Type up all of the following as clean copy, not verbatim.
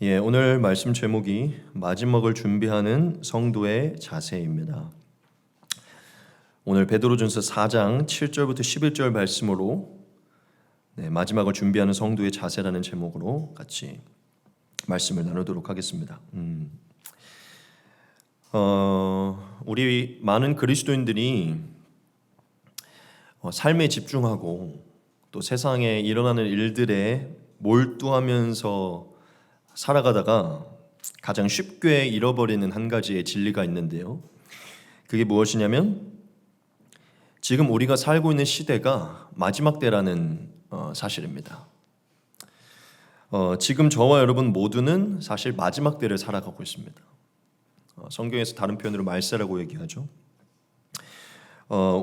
오늘 말씀 제목이 마지막을 준비하는 성도의 자세입니다. 오늘 베드로전서 4장 7절부터 11절 말씀으로 마지막을 준비하는 성도의 자세라는 제목으로 같이 말씀을 나누도록 하겠습니다. 우리 많은 그리스도인들이 삶에 집중하고 또 세상에 일어나는 일들에 몰두하면서 살아가다가 가장 쉽게 잃어버리는 한 가지의 진리가 있는데요. 그게 무엇이냐면 지금 우리가 살고 있는 시대가 마지막 때라는 사실입니다. 지금 저와 여러분 모두는 사실 마지막 때를 살아가고 있습니다. 성경에서 다른 표현으로 말세라고 얘기하죠.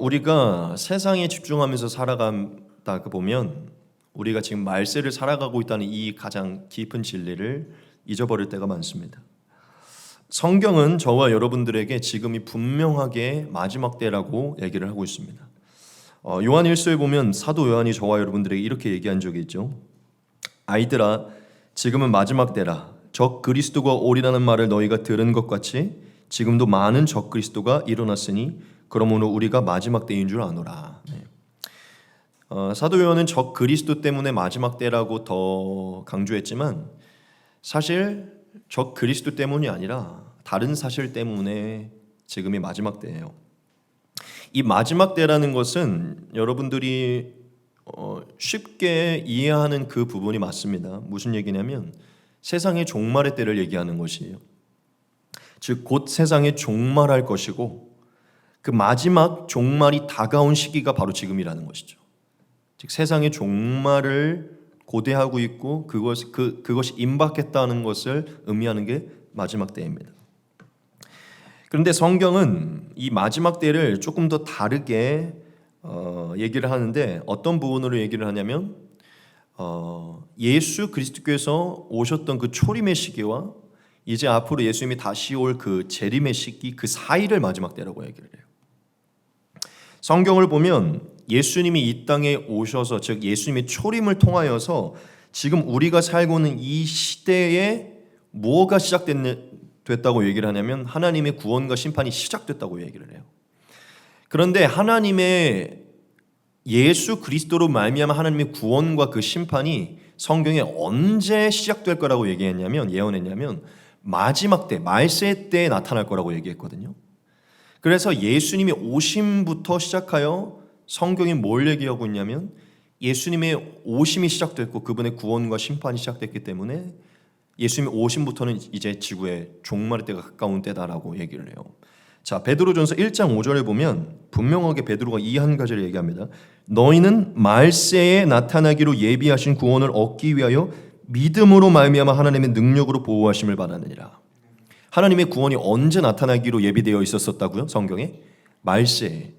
우리가 세상에 집중하면서 살아가다 보면 우리가 지금 말세를 살아가고 있다는 이 가장 깊은 진리를 잊어버릴 때가 많습니다. 성경은 저와 여러분들에게 지금이 분명하게 마지막 때라고 얘기를 하고 있습니다. 요한 1서에 보면 사도 요한이 저와 여러분들에게 이렇게 얘기한 적이 있죠. 아이들아, 지금은 마지막 때라. 적 그리스도가 오리라는 말을 너희가 들은 것 같이 지금도 많은 적 그리스도가 일어났으니 그러므로 우리가 마지막 때인 줄 아노라. 사도 요한은 적 그리스도 때문에 마지막 때라고 더 강조했지만 사실 적 그리스도 때문이 아니라 다른 사실 때문에 지금이 마지막 때예요. 이 마지막 때라는 것은 여러분들이 쉽게 이해하는 그 부분이 맞습니다. 무슨 얘기냐면 세상의 종말의 때를 얘기하는 것이에요. 즉 곧 세상의 종말할 것이고 그 마지막 종말이 다가온 시기가 바로 지금이라는 것이죠. 즉 세상의 종말을 고대하고 있고 그것이 임박했다는 것을 의미하는 게 마지막 때입니다. 그런데 성경은 이 마지막 때를 조금 더 다르게 얘기를 하는데 어떤 부분으로 얘기를 하냐면 예수 그리스도께서 오셨던 그 초림의 시기와 이제 앞으로 예수님이 다시 올 그 재림의 시기 그 사이를 마지막 때라고 얘기를 해요. 성경을 보면 예수님이 이 땅에 오셔서 즉 예수님의 초림을 통하여서 지금 우리가 살고 있는 이 시대에 뭐가 시작됐다고 얘기를 하냐면 하나님의 구원과 심판이 시작됐다고 얘기를 해요. 그런데 하나님의 예수 그리스도로 말미암아 하나님의 구원과 그 심판이 성경에 언제 시작될 거라고 예언했냐면 마지막 때 말세 때에 나타날 거라고 얘기했거든요. 그래서 예수님이 오심부터 시작하여 성경이 뭘 얘기하고 있냐면 예수님의 오심이 시작됐고 그분의 구원과 심판이 시작됐기 때문에 예수님의 오심부터는 이제 지구의 종말의 때가 가까운 때다라고 얘기를 해요. 자, 베드로전서 1장 5절에 보면 분명하게 베드로가 이 한 가지를 얘기합니다. 너희는 말세에 나타나기로 예비하신 구원을 얻기 위하여 믿음으로 말미암아 하나님의 능력으로 보호하심을 받았느니라. 하나님의 구원이 언제 나타나기로 예비되어 있었다고요? 성경에 말세에.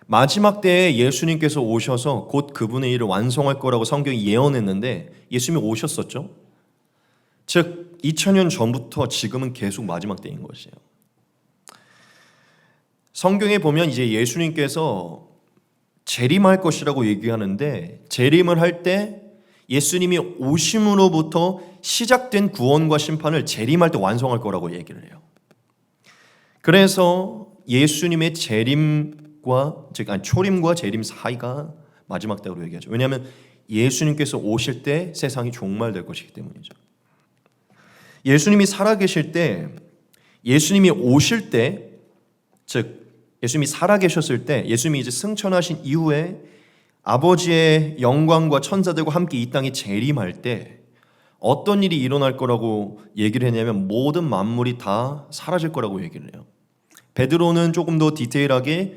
마지막 때에 예수님께서 오셔서 곧 그분의 일을 완성할 거라고 성경이 예언했는데 예수님이 오셨었죠. 즉 2000년 전부터 지금은 계속 마지막 때인 것이에요. 성경에 보면 이제 예수님께서 재림할 것이라고 얘기하는데 재림을 할 때 예수님이 오심으로부터 시작된 구원과 심판을 재림할 때 완성할 거라고 얘기를 해요. 그래서 예수님의 초림과 재림 사이가 마지막 때로 얘기하죠. 왜냐하면 예수님께서 오실 때 세상이 종말될 것이기 때문이죠. 예수님이 살아계실 때, 예수님이 오실 때, 즉 예수님이 살아계셨을 때, 예수님이 이제 승천하신 이후에 아버지의 영광과 천사들과 함께 이 땅에 재림할 때 어떤 일이 일어날 거라고 얘기를 했냐면 모든 만물이 다 사라질 거라고 얘기를 해요. 베드로는 조금 더 디테일하게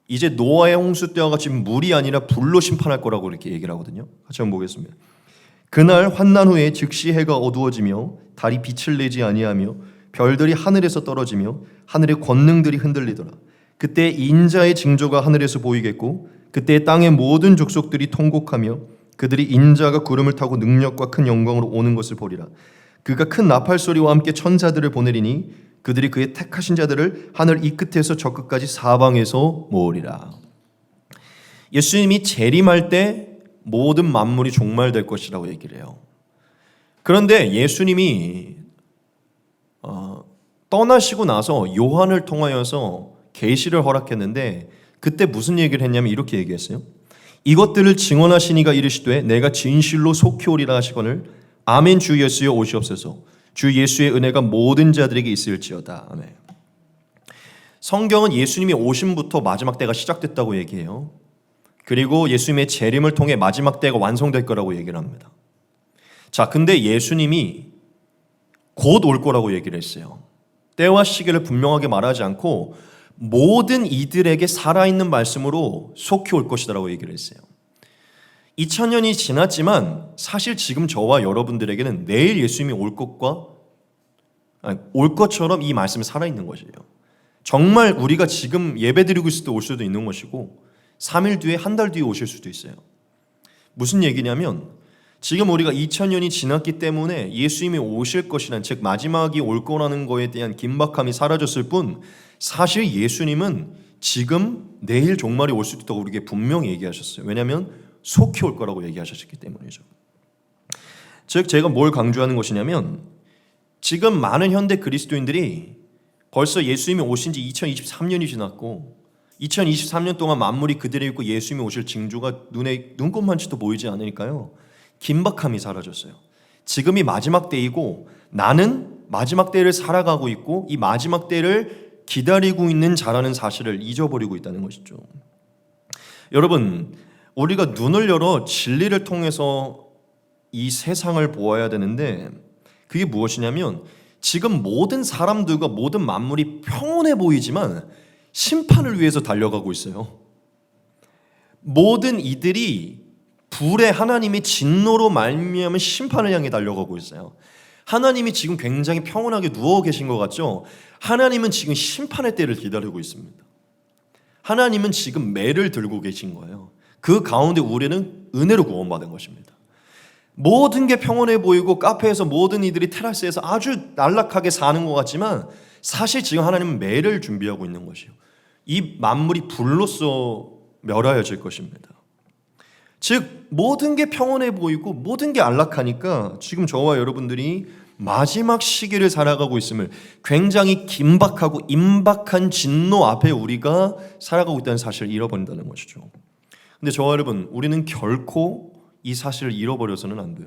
이제 노아의 홍수 때와 같이 물이 아니라 불로 심판할 거라고 이렇게 얘기를 하거든요. 같이 한번 보겠습니다. 그날 환난 후에 즉시 해가 어두워지며 달이 빛을 내지 아니하며 별들이 하늘에서 떨어지며 하늘의 권능들이 흔들리더라. 그때 인자의 징조가 하늘에서 보이겠고 그때 땅의 모든 족속들이 통곡하며 그들이 인자가 구름을 타고 능력과 큰 영광으로 오는 것을 보리라. 그가 큰 나팔 소리와 함께 천사들을 보내리니 그들이 그의 택하신 자들을 하늘 이 끝에서 저 끝까지 사방에서 모으리라. 예수님이 재림할 때 모든 만물이 종말될 것이라고 얘기를 해요. 그런데 예수님이 떠나시고 나서 요한을 통하여서 계시를 허락했는데 그때 무슨 얘기를 했냐면 이렇게 얘기했어요. 이것들을 증언하시니가 이르시되 내가 진실로 속히 오리라 하시거늘 아멘 주 예수여 오시옵소서. 주 예수의 은혜가 모든 자들에게 있을지어다. 아멘. 성경은 예수님이 오심부터 마지막 때가 시작됐다고 얘기해요. 그리고 예수님의 재림을 통해 마지막 때가 완성될 거라고 얘기를 합니다. 자, 근데 예수님이 곧 올 거라고 얘기를 했어요. 때와 시기를 분명하게 말하지 않고 모든 이들에게 살아있는 말씀으로 속히 올 것이라고 얘기를 했어요. 2000년이 지났지만 사실 지금 저와 여러분들에게는 내일 예수님이 올 것처럼 이 말씀이 살아있는 것이에요. 정말 우리가 지금 예배드리고 있을 때 올 수도 있는 것이고 3일 뒤에 한 달 뒤에 오실 수도 있어요. 무슨 얘기냐면 지금 우리가 2000년이 지났기 때문에 예수님이 오실 것이란 즉 마지막이 올 거라는 거에 대한 긴박함이 사라졌을 뿐 사실 예수님은 지금 내일 종말이 올 수도 있다고 우리에게 분명히 얘기하셨어요. 왜냐하면 속히 올 거라고 얘기하셨기 때문이죠. 즉 제가 뭘 강조하는 것이냐면 지금 많은 현대 그리스도인들이 벌써 예수님이 오신 지 2023년이 지났고 2023년 동안 만물이 그대로 있고 예수님이 오실 징조가 눈에 눈꼽만치도 보이지 않으니까요. 긴박함이 사라졌어요. 지금이 마지막 때이고 나는 마지막 때를 살아가고 있고 이 마지막 때를 기다리고 있는 자라는 사실을 잊어버리고 있다는 것이죠. 여러분, 우리가 눈을 열어 진리를 통해서 이 세상을 보아야 되는데 그게 무엇이냐면 지금 모든 사람들과 모든 만물이 평온해 보이지만 심판을 위해서 달려가고 있어요. 모든 이들이 불의 하나님의 진노로 말미암은 심판을 향해 달려가고 있어요. 하나님이 지금 굉장히 평온하게 누워 계신 것 같죠? 하나님은 지금 심판의 때를 기다리고 있습니다. 하나님은 지금 매를 들고 계신 거예요. 그 가운데 우리는 은혜로 구원받은 것입니다. 모든 게 평온해 보이고 카페에서 모든 이들이 테라스에서 아주 안락하게 사는 것 같지만 사실 지금 하나님은 매를 준비하고 있는 것이에요. 이 만물이 불로써 멸하여질 것입니다. 즉 모든 게 평온해 보이고 모든 게 안락하니까 지금 저와 여러분들이 마지막 시기를 살아가고 있음을 굉장히 긴박하고 임박한 진노 앞에 우리가 살아가고 있다는 사실을 잃어버린다는 것이죠. 근데 저와 여러분, 우리는 결코 이 사실을 잃어버려서는 안 돼요.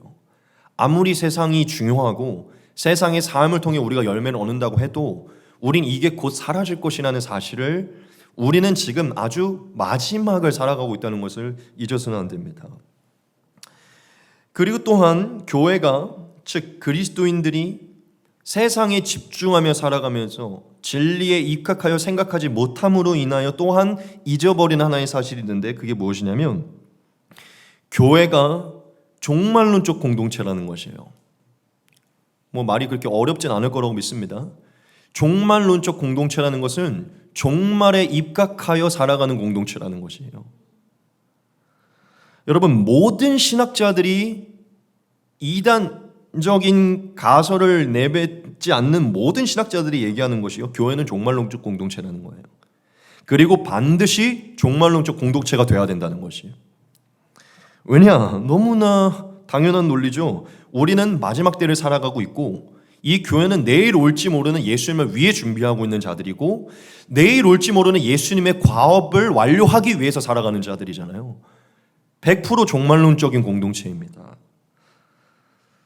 아무리 세상이 중요하고 세상의 삶을 통해 우리가 열매를 얻는다고 해도 우린 이게 곧 사라질 것이라는 사실을 우리는 지금 아주 마지막을 살아가고 있다는 것을 잊어서는 안 됩니다. 그리고 또한 교회가 즉 그리스도인들이 세상에 집중하며 살아가면서 진리에 입각하여 생각하지 못함으로 인하여 또한 잊어버린 하나의 사실이 있는데 그게 무엇이냐면 교회가 종말론적 공동체라는 것이에요. 말이 그렇게 어렵진 않을 거라고 믿습니다. 종말론적 공동체라는 것은 종말에 입각하여 살아가는 공동체라는 것이에요. 여러분, 모든 신학자들이 이단적인 가설을 내뱉지 않는 모든 신학자들이 얘기하는 것이요, 교회는 종말론적 공동체라는 거예요. 그리고 반드시 종말론적 공동체가 돼야 된다는 것이에요. 왜냐? 너무나 당연한 논리죠. 우리는 마지막 때를 살아가고 있고 이 교회는 내일 올지 모르는 예수님을 위해 준비하고 있는 자들이고 내일 올지 모르는 예수님의 과업을 완료하기 위해서 살아가는 자들이잖아요. 100% 종말론적인 공동체입니다.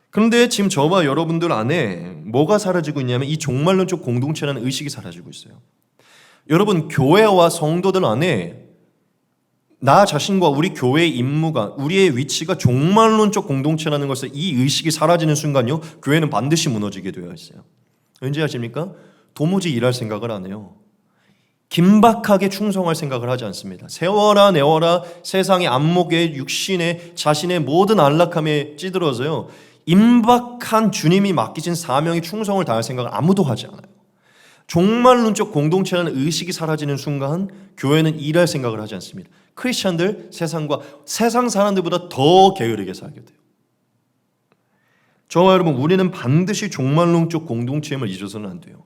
그런데 지금 저와 여러분들 안에 뭐가 사라지고 있냐면 이 종말론적 공동체라는 의식이 사라지고 있어요. 여러분, 교회와 성도들 안에 나 자신과 우리 교회의 임무가, 우리의 위치가 종말론적 공동체라는 것을 이 의식이 사라지는 순간요, 교회는 반드시 무너지게 되어 있어요. 왠지 아십니까? 도무지 일할 생각을 안 해요. 긴박하게 충성할 생각을 하지 않습니다. 세워라 내워라 세상의 안목에 육신에 자신의 모든 안락함에 찌들어서요, 임박한 주님이 맡기신 사명에 충성을 다할 생각을 아무도 하지 않아요. 종말론적 공동체라는 의식이 사라지는 순간 교회는 일할 생각을 하지 않습니다. 크리스천들 세상 사람들보다 더 게으르게 살게 돼요. 저와 여러분, 우리는 반드시 종말론적 공동체임을 잊어서는 안 돼요.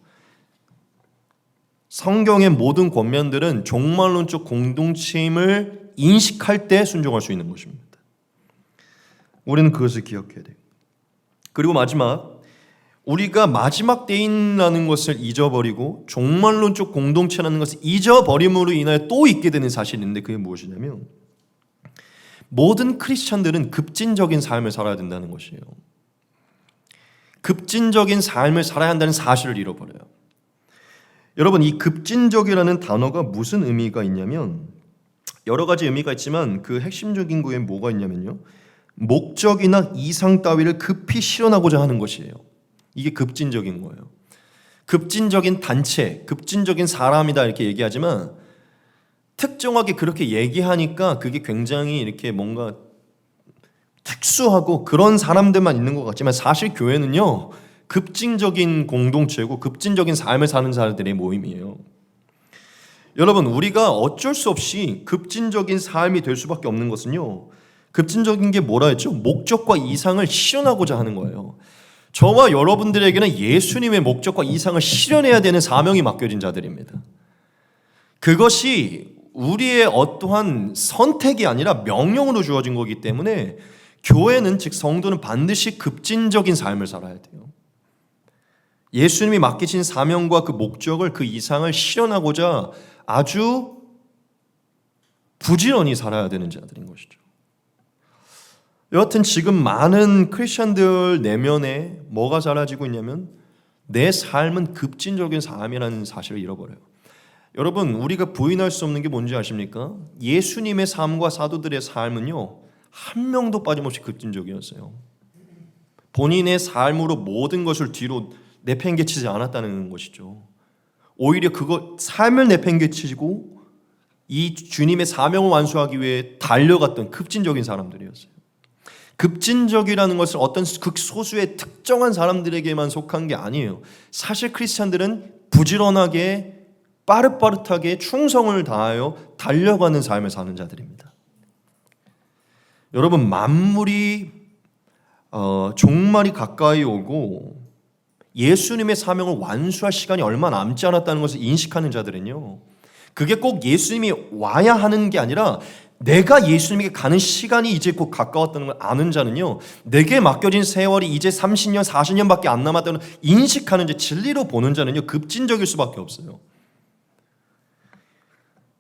성경의 모든 권면들은 종말론적 공동체임을 인식할 때 순종할 수 있는 것입니다. 우리는 그것을 기억해야 돼요. 그리고 마지막, 우리가 마지막 때인라는 것을 잊어버리고 종말론적 공동체라는 것을 잊어버림으로 인하여 또 있게 되는 사실이 있는데, 그게 무엇이냐면 모든 크리스찬들은 급진적인 삶을 살아야 된다는 것이에요. 급진적인 삶을 살아야 한다는 사실을 잃어버려요. 여러분, 이 급진적이라는 단어가 무슨 의미가 있냐면, 여러 가지 의미가 있지만 그 핵심적인 거에 뭐가 있냐면요, 목적이나 이상 따위를 급히 실현하고자 하는 것이에요. 이게 급진적인 거예요. 급진적인 단체, 급진적인 사람이다 이렇게 얘기하지만, 특정하게 그렇게 얘기하니까 그게 굉장히 이렇게 뭔가 특수하고 그런 사람들만 있는 것 같지만, 사실 교회는요, 급진적인 공동체고 급진적인 삶을 사는 사람들의 모임이에요. 여러분, 우리가 어쩔 수 없이 급진적인 삶이 될 수밖에 없는 것은요, 급진적인 게 뭐라 했죠? 목적과 이상을 실현하고자 하는 거예요. 저와 여러분들에게는 예수님의 목적과 이상을 실현해야 되는 사명이 맡겨진 자들입니다. 그것이 우리의 어떠한 선택이 아니라 명령으로 주어진 거기 때문에 교회는, 즉 성도는 반드시 급진적인 삶을 살아야 돼요. 예수님이 맡기신 사명과 그 목적을, 그 이상을 실현하고자 아주 부지런히 살아야 되는 자들인 것이죠. 여하튼 지금 많은 크리스천들 내면에 뭐가 사라지고 있냐면, 내 삶은 급진적인 삶이라는 사실을 잃어버려요. 여러분, 우리가 부인할 수 없는 게 뭔지 아십니까? 예수님의 삶과 사도들의 삶은요, 한 명도 빠짐없이 급진적이었어요. 본인의 삶으로 모든 것을 뒤로 내팽개치지 않았다는 것이죠. 오히려 그거 삶을 내팽개치고 이 주님의 사명을 완수하기 위해 달려갔던 급진적인 사람들이었어요. 급진적이라는 것은 어떤 극소수의 특정한 사람들에게만 속한 게 아니에요. 사실 크리스찬들은 부지런하게 빠릇빠릇하게 충성을 다하여 달려가는 삶을 사는 자들입니다. 여러분, 만물이 종말이 가까이 오고 예수님의 사명을 완수할 시간이 얼마 남지 않았다는 것을 인식하는 자들은요, 그게 꼭 예수님이 와야 하는 게 아니라 내가 예수님에게 가는 시간이 이제 곧 가까웠다는 걸 아는 자는요, 내게 맡겨진 세월이 이제 30년, 40년밖에 안 남았다는 인식하는 자, 진리로 보는 자는요, 급진적일 수밖에 없어요.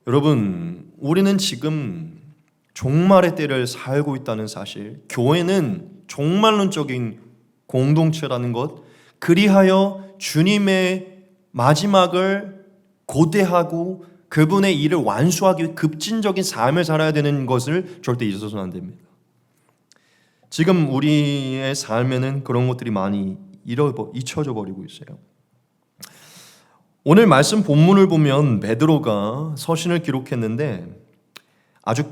여러분, 우리는 지금 종말의 때를 살고 있다는 사실, 교회는 종말론적인 공동체라는 것, 그리하여 주님의 마지막을 고대하고 그분의 일을 완수하기 위해 급진적인 삶을 살아야 되는 것을 절대 잊어서는 안 됩니다. 지금 우리의 삶에는 그런 것들이 많이 잊혀져 버리고 있어요. 오늘 말씀 본문을 보면 베드로가 서신을 기록했는데, 아주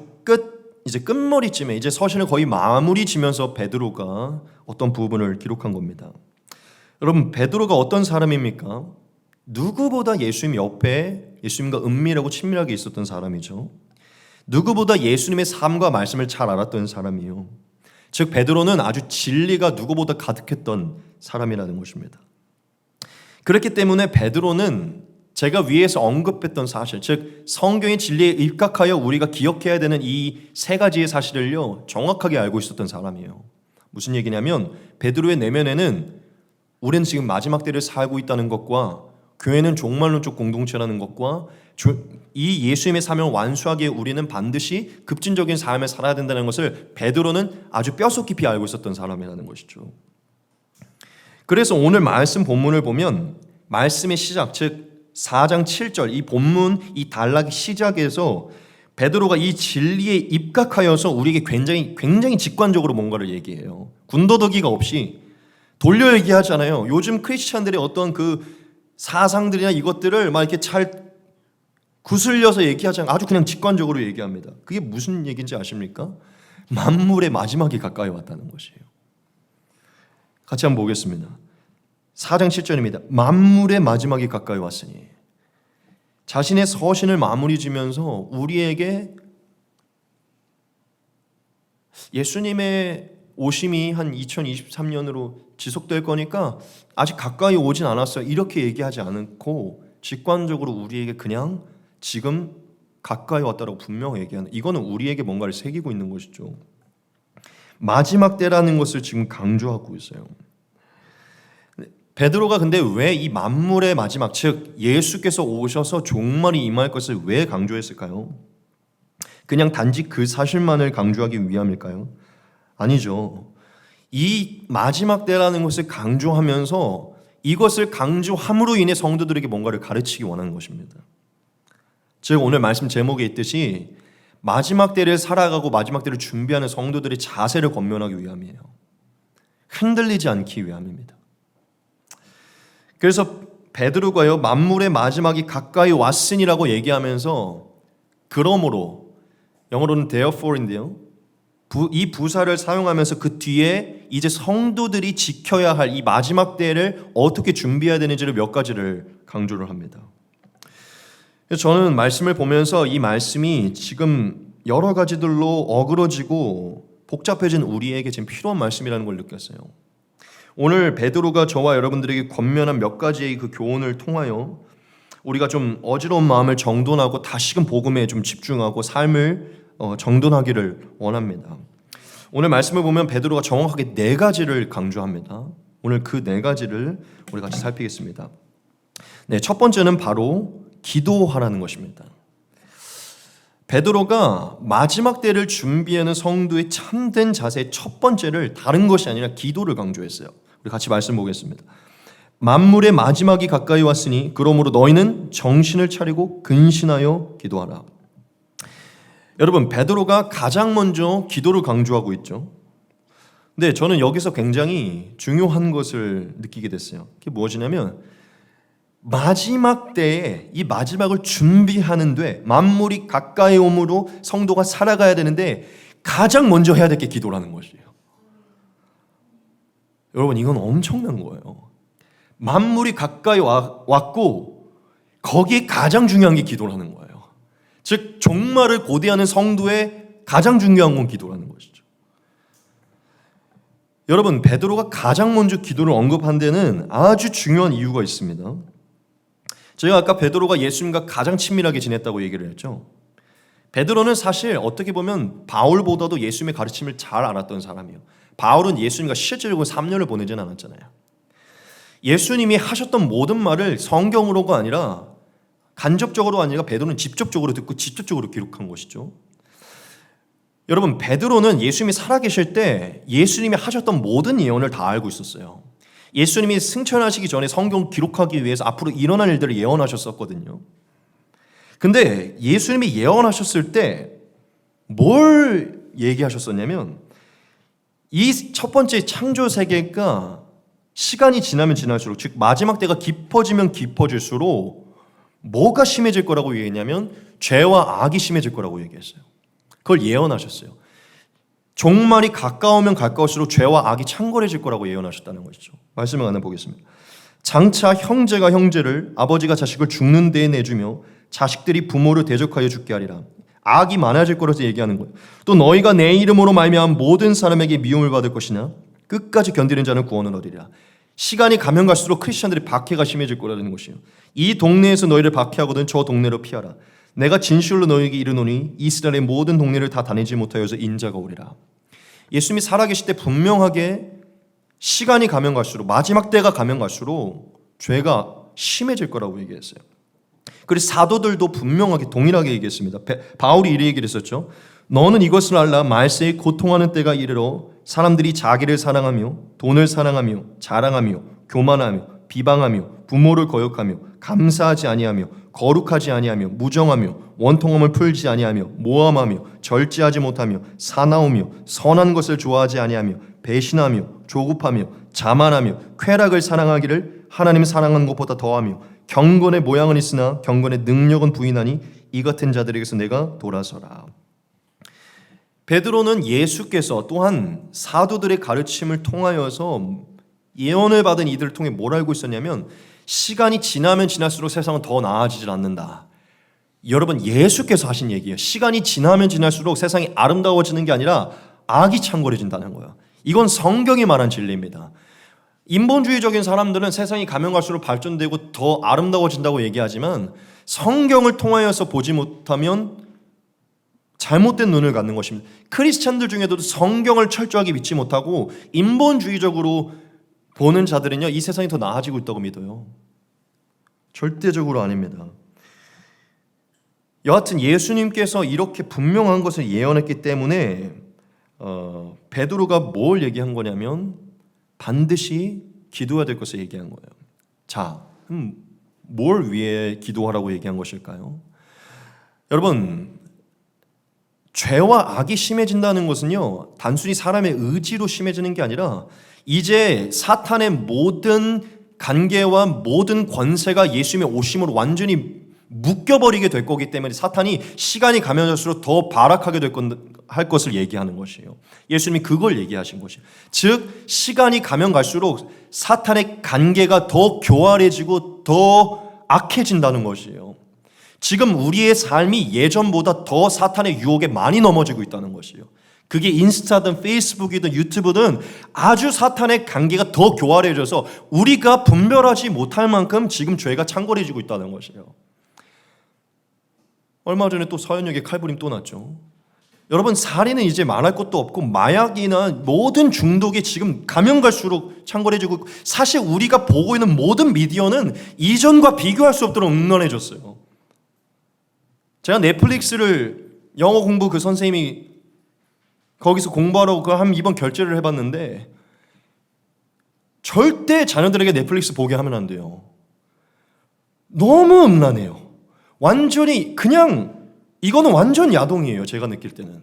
이제 끝머리쯤에, 이제 서신을 거의 마무리 지면서 베드로가 어떤 부분을 기록한 겁니다. 여러분, 베드로가 어떤 사람입니까? 누구보다 예수님 옆에 예수님과 은밀하고 친밀하게 있었던 사람이죠. 누구보다 예수님의 삶과 말씀을 잘 알았던 사람이에요. 즉, 베드로는 아주 진리가 누구보다 가득했던 사람이라는 것입니다. 그렇기 때문에 베드로는 제가 위에서 언급했던 사실, 즉 성경의 진리에 입각하여 우리가 기억해야 되는 이 세 가지의 사실을요, 정확하게 알고 있었던 사람이에요. 무슨 얘기냐면, 베드로의 내면에는 우리는 지금 마지막 때를 살고 있다는 것과 교회는 종말론적 공동체라는 것과 이 예수님의 사명을 완수하기에 우리는 반드시 급진적인 삶을 살아야 된다는 것을 베드로는 아주 뼛속 깊이 알고 있었던 사람이라는 것이죠. 그래서 오늘 말씀 본문을 보면 말씀의 시작, 즉 4장 7절, 이 본문 이 단락의 시작에서 베드로가 이 진리에 입각하여서 우리에게 굉장히 직관적으로 뭔가를 얘기해요. 군더더기가 없이 돌려 얘기하잖아요. 요즘 크리스찬들의 어떤 그 사상들이나 이것들을 막 이렇게 잘 구슬려서 얘기하지 않고 아주 그냥 직관적으로 얘기합니다. 그게 무슨 얘기인지 아십니까? 만물의 마지막이 가까이 왔다는 것이에요. 같이 한번 보겠습니다. 4장 7절입니다. 만물의 마지막이 가까이 왔으니. 자신의 서신을 마무리 지면서 우리에게 예수님의 오심이 한 2023년으로 지속될 거니까 아직 가까이 오진 않았어요, 이렇게 얘기하지 않고 직관적으로 우리에게 그냥 지금 가까이 왔다고 분명히 얘기하는, 이거는 우리에게 뭔가를 새기고 있는 것이죠. 마지막 때라는 것을 지금 강조하고 있어요. 베드로가 근데 왜 이 만물의 마지막, 즉 예수께서 오셔서 종말이 임할 것을 왜 강조했을까요? 그냥 단지 그 사실만을 강조하기 위함일까요? 아니죠. 이 마지막 때라는 것을 강조하면서 이것을 강조함으로 인해 성도들에게 뭔가를 가르치기 원하는 것입니다. 즉 오늘 말씀 제목에 있듯이 마지막 때를 살아가고 마지막 때를 준비하는 성도들의 자세를 권면하기 위함이에요. 흔들리지 않기 위함입니다. 그래서 베드로가요, 만물의 마지막이 가까이 왔으니라고 얘기하면서 그러므로, 영어로는 therefore인데요, 이 부사를 사용하면서 그 뒤에 이제 성도들이 지켜야 할 이 마지막 때를 어떻게 준비해야 되는지를 몇 가지를 강조를 합니다. 저는 말씀을 보면서 이 말씀이 지금 여러 가지들로 어그러지고 복잡해진 우리에게 지금 필요한 말씀이라는 걸 느꼈어요. 오늘 베드로가 저와 여러분들에게 권면한 몇 가지의 그 교훈을 통하여 우리가 좀 어지러운 마음을 정돈하고 다시금 복음에 좀 집중하고 삶을 정돈하기를 원합니다. 오늘 말씀을 보면 베드로가 정확하게 4가지를 강조합니다. 오늘 그 4가지를 우리 같이 살피겠습니다. 네, 첫 번째는 바로 기도하라는 것입니다. 베드로가 마지막 때를 준비하는 성도의 참된 자세의 첫 번째를 다른 것이 아니라 기도를 강조했어요. 우리 같이 말씀 보겠습니다. 만물의 마지막이 가까이 왔으니 그러므로 너희는 정신을 차리고 근신하여 기도하라. 여러분, 베드로가 가장 먼저 기도를 강조하고 있죠. 근데 저는 여기서 굉장히 중요한 것을 느끼게 됐어요. 그게 무엇이냐면 마지막 때에 이 마지막을 준비하는데 만물이 가까이 오므로 성도가 살아가야 되는데 가장 먼저 해야 될 게 기도라는 것이에요. 여러분, 이건 엄청난 거예요. 만물이 가까이 왔고 거기에 가장 중요한 게 기도라는 거예요. 즉 종말을 고대하는 성도의 가장 중요한 건 기도라는 것이죠. 여러분, 베드로가 가장 먼저 기도를 언급한 데는 아주 중요한 이유가 있습니다. 제가 아까 베드로가 예수님과 가장 친밀하게 지냈다고 얘기를 했죠. 베드로는 사실 어떻게 보면 바울보다도 예수님의 가르침을 잘 알았던 사람이에요. 바울은 예수님과 실제적으로 3년을 보내진 않았잖아요. 예수님이 하셨던 모든 말을 성경으로가 아니라 간접적으로 아니라 베드로는 직접적으로 듣고 직접적으로 기록한 것이죠. 여러분, 베드로는 예수님이 살아계실 때 예수님이 하셨던 모든 예언을 다 알고 있었어요. 예수님이 승천하시기 전에 성경 기록하기 위해서 앞으로 일어날 일들을 예언하셨었거든요. 근데 예수님이 예언하셨을 때 뭘 얘기하셨었냐면 이 첫 번째 창조 세계가 시간이 지나면 지날수록, 즉 마지막 때가 깊어지면 깊어질수록 뭐가 심해질 거라고 얘기했냐면 죄와 악이 심해질 거라고 얘기했어요. 그걸 예언하셨어요. 종말이 가까우면 가까울수록 죄와 악이 창궐해질 거라고 예언하셨다는 것이죠. 말씀을 하나 보겠습니다. 장차 형제가 형제를, 아버지가 자식을 죽는 데에 내주며 자식들이 부모를 대적하여 죽게 하리라. 악이 많아질 거라서 얘기하는 거예요. 또 너희가 내 이름으로 말미암아 모든 사람에게 미움을 받을 것이나 끝까지 견디는 자는 구원을 얻으리라. 시간이 가면 갈수록 크리스천들의 박해가 심해질 거라는 것이에요. 이 동네에서 너희를 박해하거든 저 동네로 피하라. 내가 진실로 너희에게 이르노니 이스라엘의 모든 동네를 다 다니지 못하여서 인자가 오리라. 예수님이 살아계실 때 분명하게 시간이 가면 갈수록, 마지막 때가 가면 갈수록 죄가 심해질 거라고 얘기했어요. 그래서 사도들도 분명하게 동일하게 얘기했습니다. 바울이 이렇게 얘기를 했었죠. 너는 이것을 알라. 말세에 고통하는 때가 이르러 사람들이 자기를 사랑하며 돈을 사랑하며 자랑하며 교만하며 비방하며 부모를 거역하며 감사하지 아니하며 거룩하지 아니하며 무정하며 원통함을 풀지 아니하며 모함하며 절제하지 못하며 사나우며 선한 것을 좋아하지 아니하며 배신하며 조급하며 자만하며 쾌락을 사랑하기를 하나님 사랑하는 것보다 더하며 경건의 모양은 있으나 경건의 능력은 부인하니 이 같은 자들에게서 내가 돌아서라. 베드로는 예수께서 또한 사도들의 가르침을 통하여서 예언을 받은 이들을 통해 뭘 알고 있었냐면 시간이 지나면 지날수록 세상은 더 나아지질 않는다. 여러분, 예수께서 하신 얘기예요. 시간이 지나면 지날수록 세상이 아름다워지는 게 아니라 악이 창궐해진다는 거예요. 이건 성경이 말한 진리입니다. 인본주의적인 사람들은 세상이 가면 갈수록 발전되고 더 아름다워진다고 얘기하지만 성경을 통하여서 보지 못하면 잘못된 눈을 갖는 것입니다. 크리스찬들 중에도 성경을 철저하게 믿지 못하고 인본주의적으로 보는 자들은요, 이 세상이 더 나아지고 있다고 믿어요. 절대적으로 아닙니다. 여하튼 예수님께서 이렇게 분명한 것을 예언했기 때문에 베드로가 뭘 얘기한 거냐면 반드시 기도해야 될 것을 얘기한 거예요. 자, 뭘 위해 기도하라고 얘기한 것일까요? 여러분, 죄와 악이 심해진다는 것은요, 단순히 사람의 의지로 심해지는 게 아니라 이제 사탄의 모든 관계와 모든 권세가 예수님의 오심으로 완전히 묶여버리게 될 거기 때문에 사탄이 시간이 가면 갈수록 더 발악하게 할 것을 얘기하는 것이에요. 예수님이 그걸 얘기하신 것이에요. 즉 시간이 가면 갈수록 사탄의 관계가 더 교활해지고 더 악해진다는 것이에요. 지금 우리의 삶이 예전보다 더 사탄의 유혹에 많이 넘어지고 있다는 것이에요. 그게 인스타든 페이스북이든 유튜브든 아주 사탄의 관계가 더 교활해져서 우리가 분별하지 못할 만큼 지금 죄가 창궐해지고 있다는 것이에요. 얼마 전에 또 서현역에 칼부림 또 났죠. 여러분, 살인은 이제 말할 것도 없고 마약이나 모든 중독이 지금 가면 갈수록 창궐해지고 있고, 사실 우리가 보고 있는 모든 미디어는 이전과 비교할 수 없도록 음란해졌어요. 제가 넷플릭스를 영어 공부 그 선생님이 거기서 공부하라고 이번 결제를 해봤는데 절대 자녀들에게 넷플릭스 보게 하면 안 돼요. 너무 음란해요. 완전히 그냥 이거는 완전 야동이에요. 제가 느낄 때는.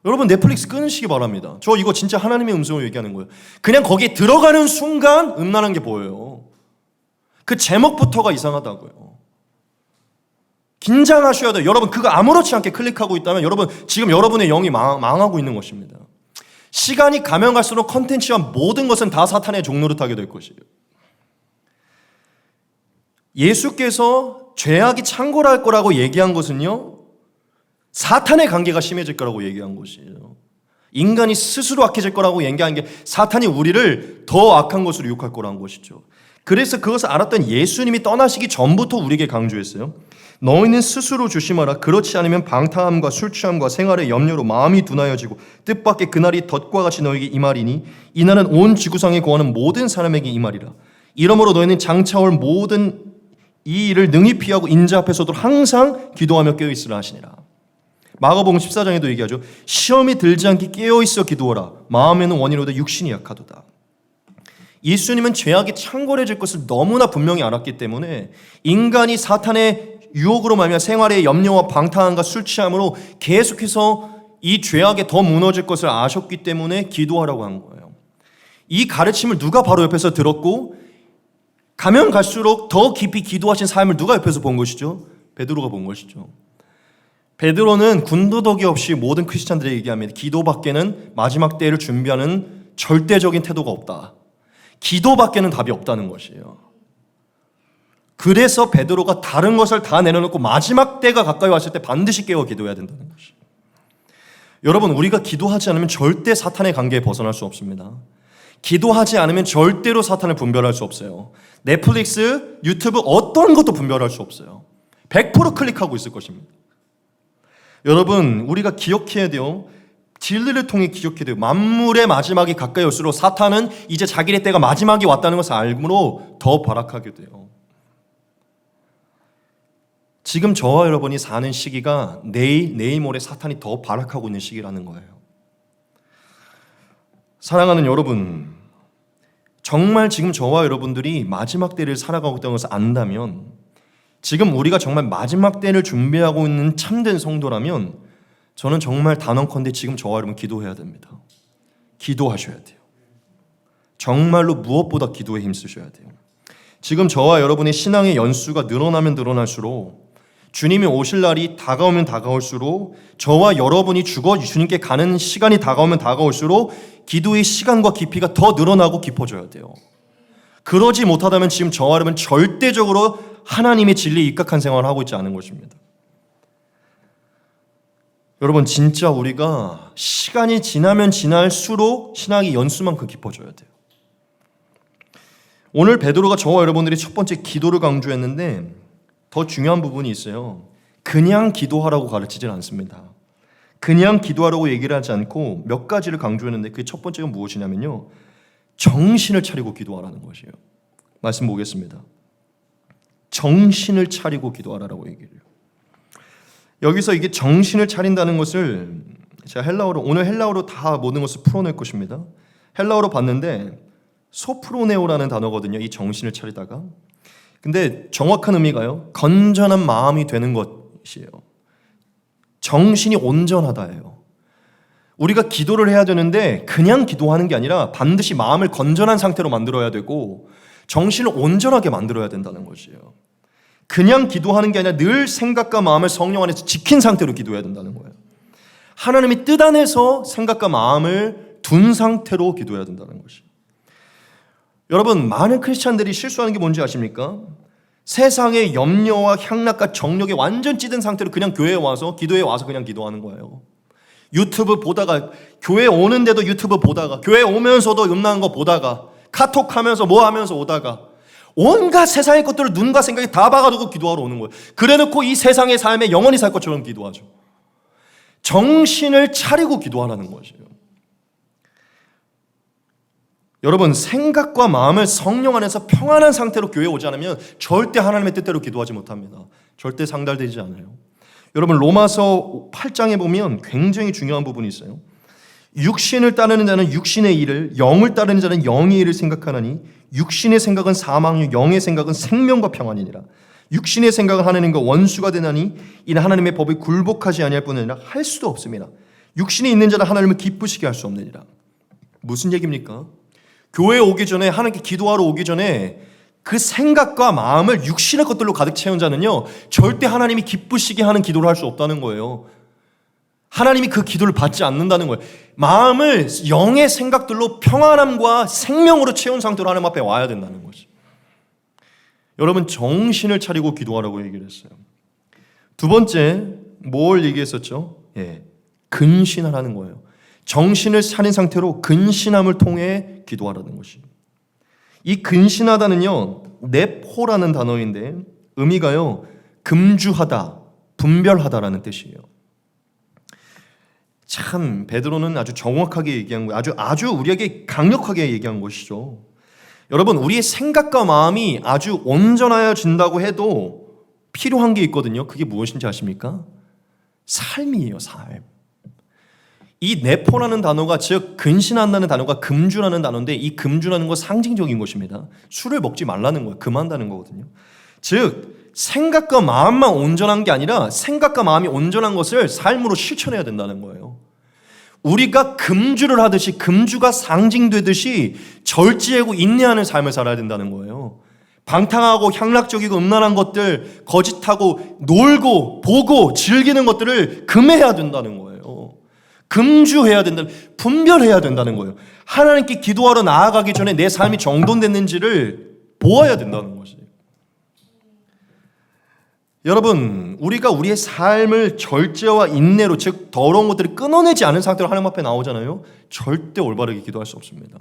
여러분 넷플릭스 끊으시기 바랍니다. 저 이거 진짜 하나님의 음성을 얘기하는 거예요. 그냥 거기에 들어가는 순간 음란한 게 보여요. 그 제목부터가 이상하다고요. 긴장하셔야 돼요. 여러분 그거 아무렇지 않게 클릭하고 있다면 여러분 지금 여러분의 영이 망하고 있는 것입니다. 시간이 가면 갈수록 컨텐츠와 모든 것은 다 사탄의 종노릇하게 될 것이에요. 예수께서 죄악이 창궐할 거라고 얘기한 것은요, 사탄의 관계가 심해질 거라고 얘기한 것이에요. 인간이 스스로 악해질 거라고 얘기한 게 사탄이 우리를 더 악한 것으로 유혹할 거라는 것이죠. 그래서 그것을 알았던 예수님이 떠나시기 전부터 우리에게 강조했어요. 너희는 스스로 조심하라. 그렇지 않으면 방탕함과 술 취함과 생활의 염려로 마음이 둔하여지고 뜻밖의 그날이 덫과 같이 너희에게 임하리니 이날은 온 지구상에 거하는 모든 사람에게 임하리라. 이러므로 너희는 장차 올 모든 이 일을 능히 피하고 인자 앞에서도 항상 기도하며 깨어있으라 하시니라. 마가복음 14장에도 얘기하죠. 시험이 들지 않게 깨어있어 기도하라. 마음에는 원이로되 육신이 약하도다. 예수님은 죄악이 창궐해질 것을 너무나 분명히 알았기 때문에 인간이 사탄의 유혹으로 말미암아 생활의 염려와 방탕함과 술 취함으로 계속해서 이 죄악에 더 무너질 것을 아셨기 때문에 기도하라고 한 거예요. 이 가르침을 누가 바로 옆에서 들었고 가면 갈수록 더 깊이 기도하신 삶을 누가 옆에서 본 것이죠? 베드로가 본 것이죠. 베드로는 군더더기 없이 모든 크리스찬들에게 얘기합니다. 기도밖에는 마지막 때를 준비하는 절대적인 태도가 없다. 기도밖에는 답이 없다는 것이에요. 그래서 베드로가 다른 것을 다 내려놓고 마지막 때가 가까이 왔을 때 반드시 깨어 기도해야 된다는 것이에요. 여러분, 우리가 기도하지 않으면 절대 사탄의 관계에 벗어날 수 없습니다. 기도하지 않으면 절대로 사탄을 분별할 수 없어요. 넷플릭스, 유튜브 어떤 것도 분별할 수 없어요. 100% 클릭하고 있을 것입니다. 여러분, 우리가 기억해야 돼요. 진리를 통해 기억해야 돼요. 만물의 마지막이 가까이 올수록 사탄은 이제 자기의 때가 마지막이 왔다는 것을 알므로 더 발악하게 돼요. 지금 저와 여러분이 사는 시기가 내일 모레 사탄이 더 발악하고 있는 시기라는 거예요. 사랑하는 여러분, 정말 지금 저와 여러분들이 마지막 때를 살아가고 있다는 것을 안다면, 지금 우리가 정말 마지막 때를 준비하고 있는 참된 성도라면 저는 정말 단언컨대 지금 저와 여러분 기도해야 됩니다. 기도하셔야 돼요. 정말로 무엇보다 기도에 힘쓰셔야 돼요. 지금 저와 여러분의 신앙의 연수가 늘어나면 늘어날수록, 주님이 오실 날이 다가오면 다가올수록, 저와 여러분이 주님께 가는 시간이 다가오면 다가올수록 기도의 시간과 깊이가 더 늘어나고 깊어져야 돼요. 그러지 못하다면 지금 저와 여러분 절대적으로 하나님의 진리에 입각한 생활을 하고 있지 않은 것입니다. 여러분, 진짜 우리가 시간이 지나면 지날수록 신앙의 연수만큼 깊어져야 돼요. 오늘 베드로가 저와 여러분들이 첫 번째 기도를 강조했는데 더 중요한 부분이 있어요. 그냥 기도하라고 가르치질 않습니다. 그냥 기도하라고 얘기를 하지 않고 몇 가지를 강조했는데 그 첫 번째가 무엇이냐면요, 정신을 차리고 기도하라는 것이에요. 말씀 보겠습니다. 정신을 차리고 기도하라라고 얘기를 해요. 여기서 이게 정신을 차린다는 것을 제가 오늘 헬라어로 다 모든 것을 풀어낼 것입니다. 헬라어로 봤는데 소프로네오라는 단어거든요. 이 정신을 차리다가. 근데 정확한 의미가요, 건전한 마음이 되는 것이에요. 정신이 온전하다예요. 우리가 기도를 해야 되는데 그냥 기도하는 게 아니라 반드시 마음을 건전한 상태로 만들어야 되고 정신을 온전하게 만들어야 된다는 것이에요. 그냥 기도하는 게 아니라 늘 생각과 마음을 성령 안에서 지킨 상태로 기도해야 된다는 거예요. 하나님이 뜻 안에서 생각과 마음을 둔 상태로 기도해야 된다는 것이에요. 여러분, 많은 크리스찬들이 실수하는 게 뭔지 아십니까? 세상의 염려와 향락과 정욕에 완전 찌든 상태로 그냥 교회에 와서 기도에 와서 그냥 기도하는 거예요. 유튜브 보다가, 교회 오는데도 유튜브 보다가, 교회 오면서도 음란한 거 보다가, 카톡 하면서 뭐 하면서 오다가 온갖 세상의 것들을 눈과 생각에 다 박아두고 기도하러 오는 거예요. 그래놓고 이 세상의 삶에 영원히 살 것처럼 기도하죠. 정신을 차리고 기도하라는 것이에요. 여러분, 생각과 마음을 성령 안에서 평안한 상태로 교회에 오지 않으면 절대 하나님의 뜻대로 기도하지 못합니다. 절대 상달되지 않아요. 여러분, 로마서 8장에 보면 굉장히 중요한 부분이 있어요. 육신을 따르는 자는 육신의 일을, 영을 따르는 자는 영의 일을 생각하나니 육신의 생각은 사망이요 영의 생각은 생명과 평안이니라. 육신의 생각은 하나님과 원수가 되나니 이는 하나님의 법에 굴복하지 아니할 뿐 아니라 할 수도 없습니다. 육신이 있는 자는 하나님을 기쁘시게 할 수 없느니라. 무슨 얘기입니까? 교회에 오기 전에, 하나님께 기도하러 오기 전에 그 생각과 마음을 육신의 것들로 가득 채운 자는요, 절대 하나님이 기쁘시게 하는 기도를 할 수 없다는 거예요. 하나님이 그 기도를 받지 않는다는 거예요. 마음을 영의 생각들로 평안함과 생명으로 채운 상태로 하나님 앞에 와야 된다는 거죠. 여러분, 정신을 차리고 기도하라고 얘기를 했어요. 두 번째, 뭘 얘기했었죠? 근신하라는 거예요. 정신을 차린 상태로 근신함을 통해 기도하라는 것이에요. 이 근신하다는요, 네포라는 단어인데 의미가요, 금주하다, 분별하다라는 뜻이에요. 참, 베드로는 아주 정확하게 얘기한 거예요. 아주 우리에게 강력하게 얘기한 것이죠. 여러분, 우리의 생각과 마음이 아주 온전하여진다고 해도 필요한 게 있거든요. 그게 무엇인지 아십니까? 삶이에요, 삶. 이 네포라는 단어가, 즉 근신한다는 단어가 금주라는 단어인데, 이 금주라는 건 상징적인 것입니다. 술을 먹지 말라는 거예요. 금한다는 거거든요. 즉 생각과 마음만 온전한 게 아니라 생각과 마음이 온전한 것을 삶으로 실천해야 된다는 거예요. 우리가 금주를 하듯이, 금주가 상징되듯이 절제하고 인내하는 삶을 살아야 된다는 거예요. 방탕하고 향락적이고 음란한 것들, 거짓하고 놀고 보고 즐기는 것들을 금해야 된다는 거예요. 금주해야 된다는, 분별해야 된다는 거예요. 하나님께 기도하러 나아가기 전에 내 삶이 정돈됐는지를 보아야 된다는 것이에요. 여러분, 우리가 우리의 삶을 절제와 인내로, 즉 더러운 것들을 끊어내지 않은 상태로 하나님 앞에 나오잖아요. 절대 올바르게 기도할 수 없습니다.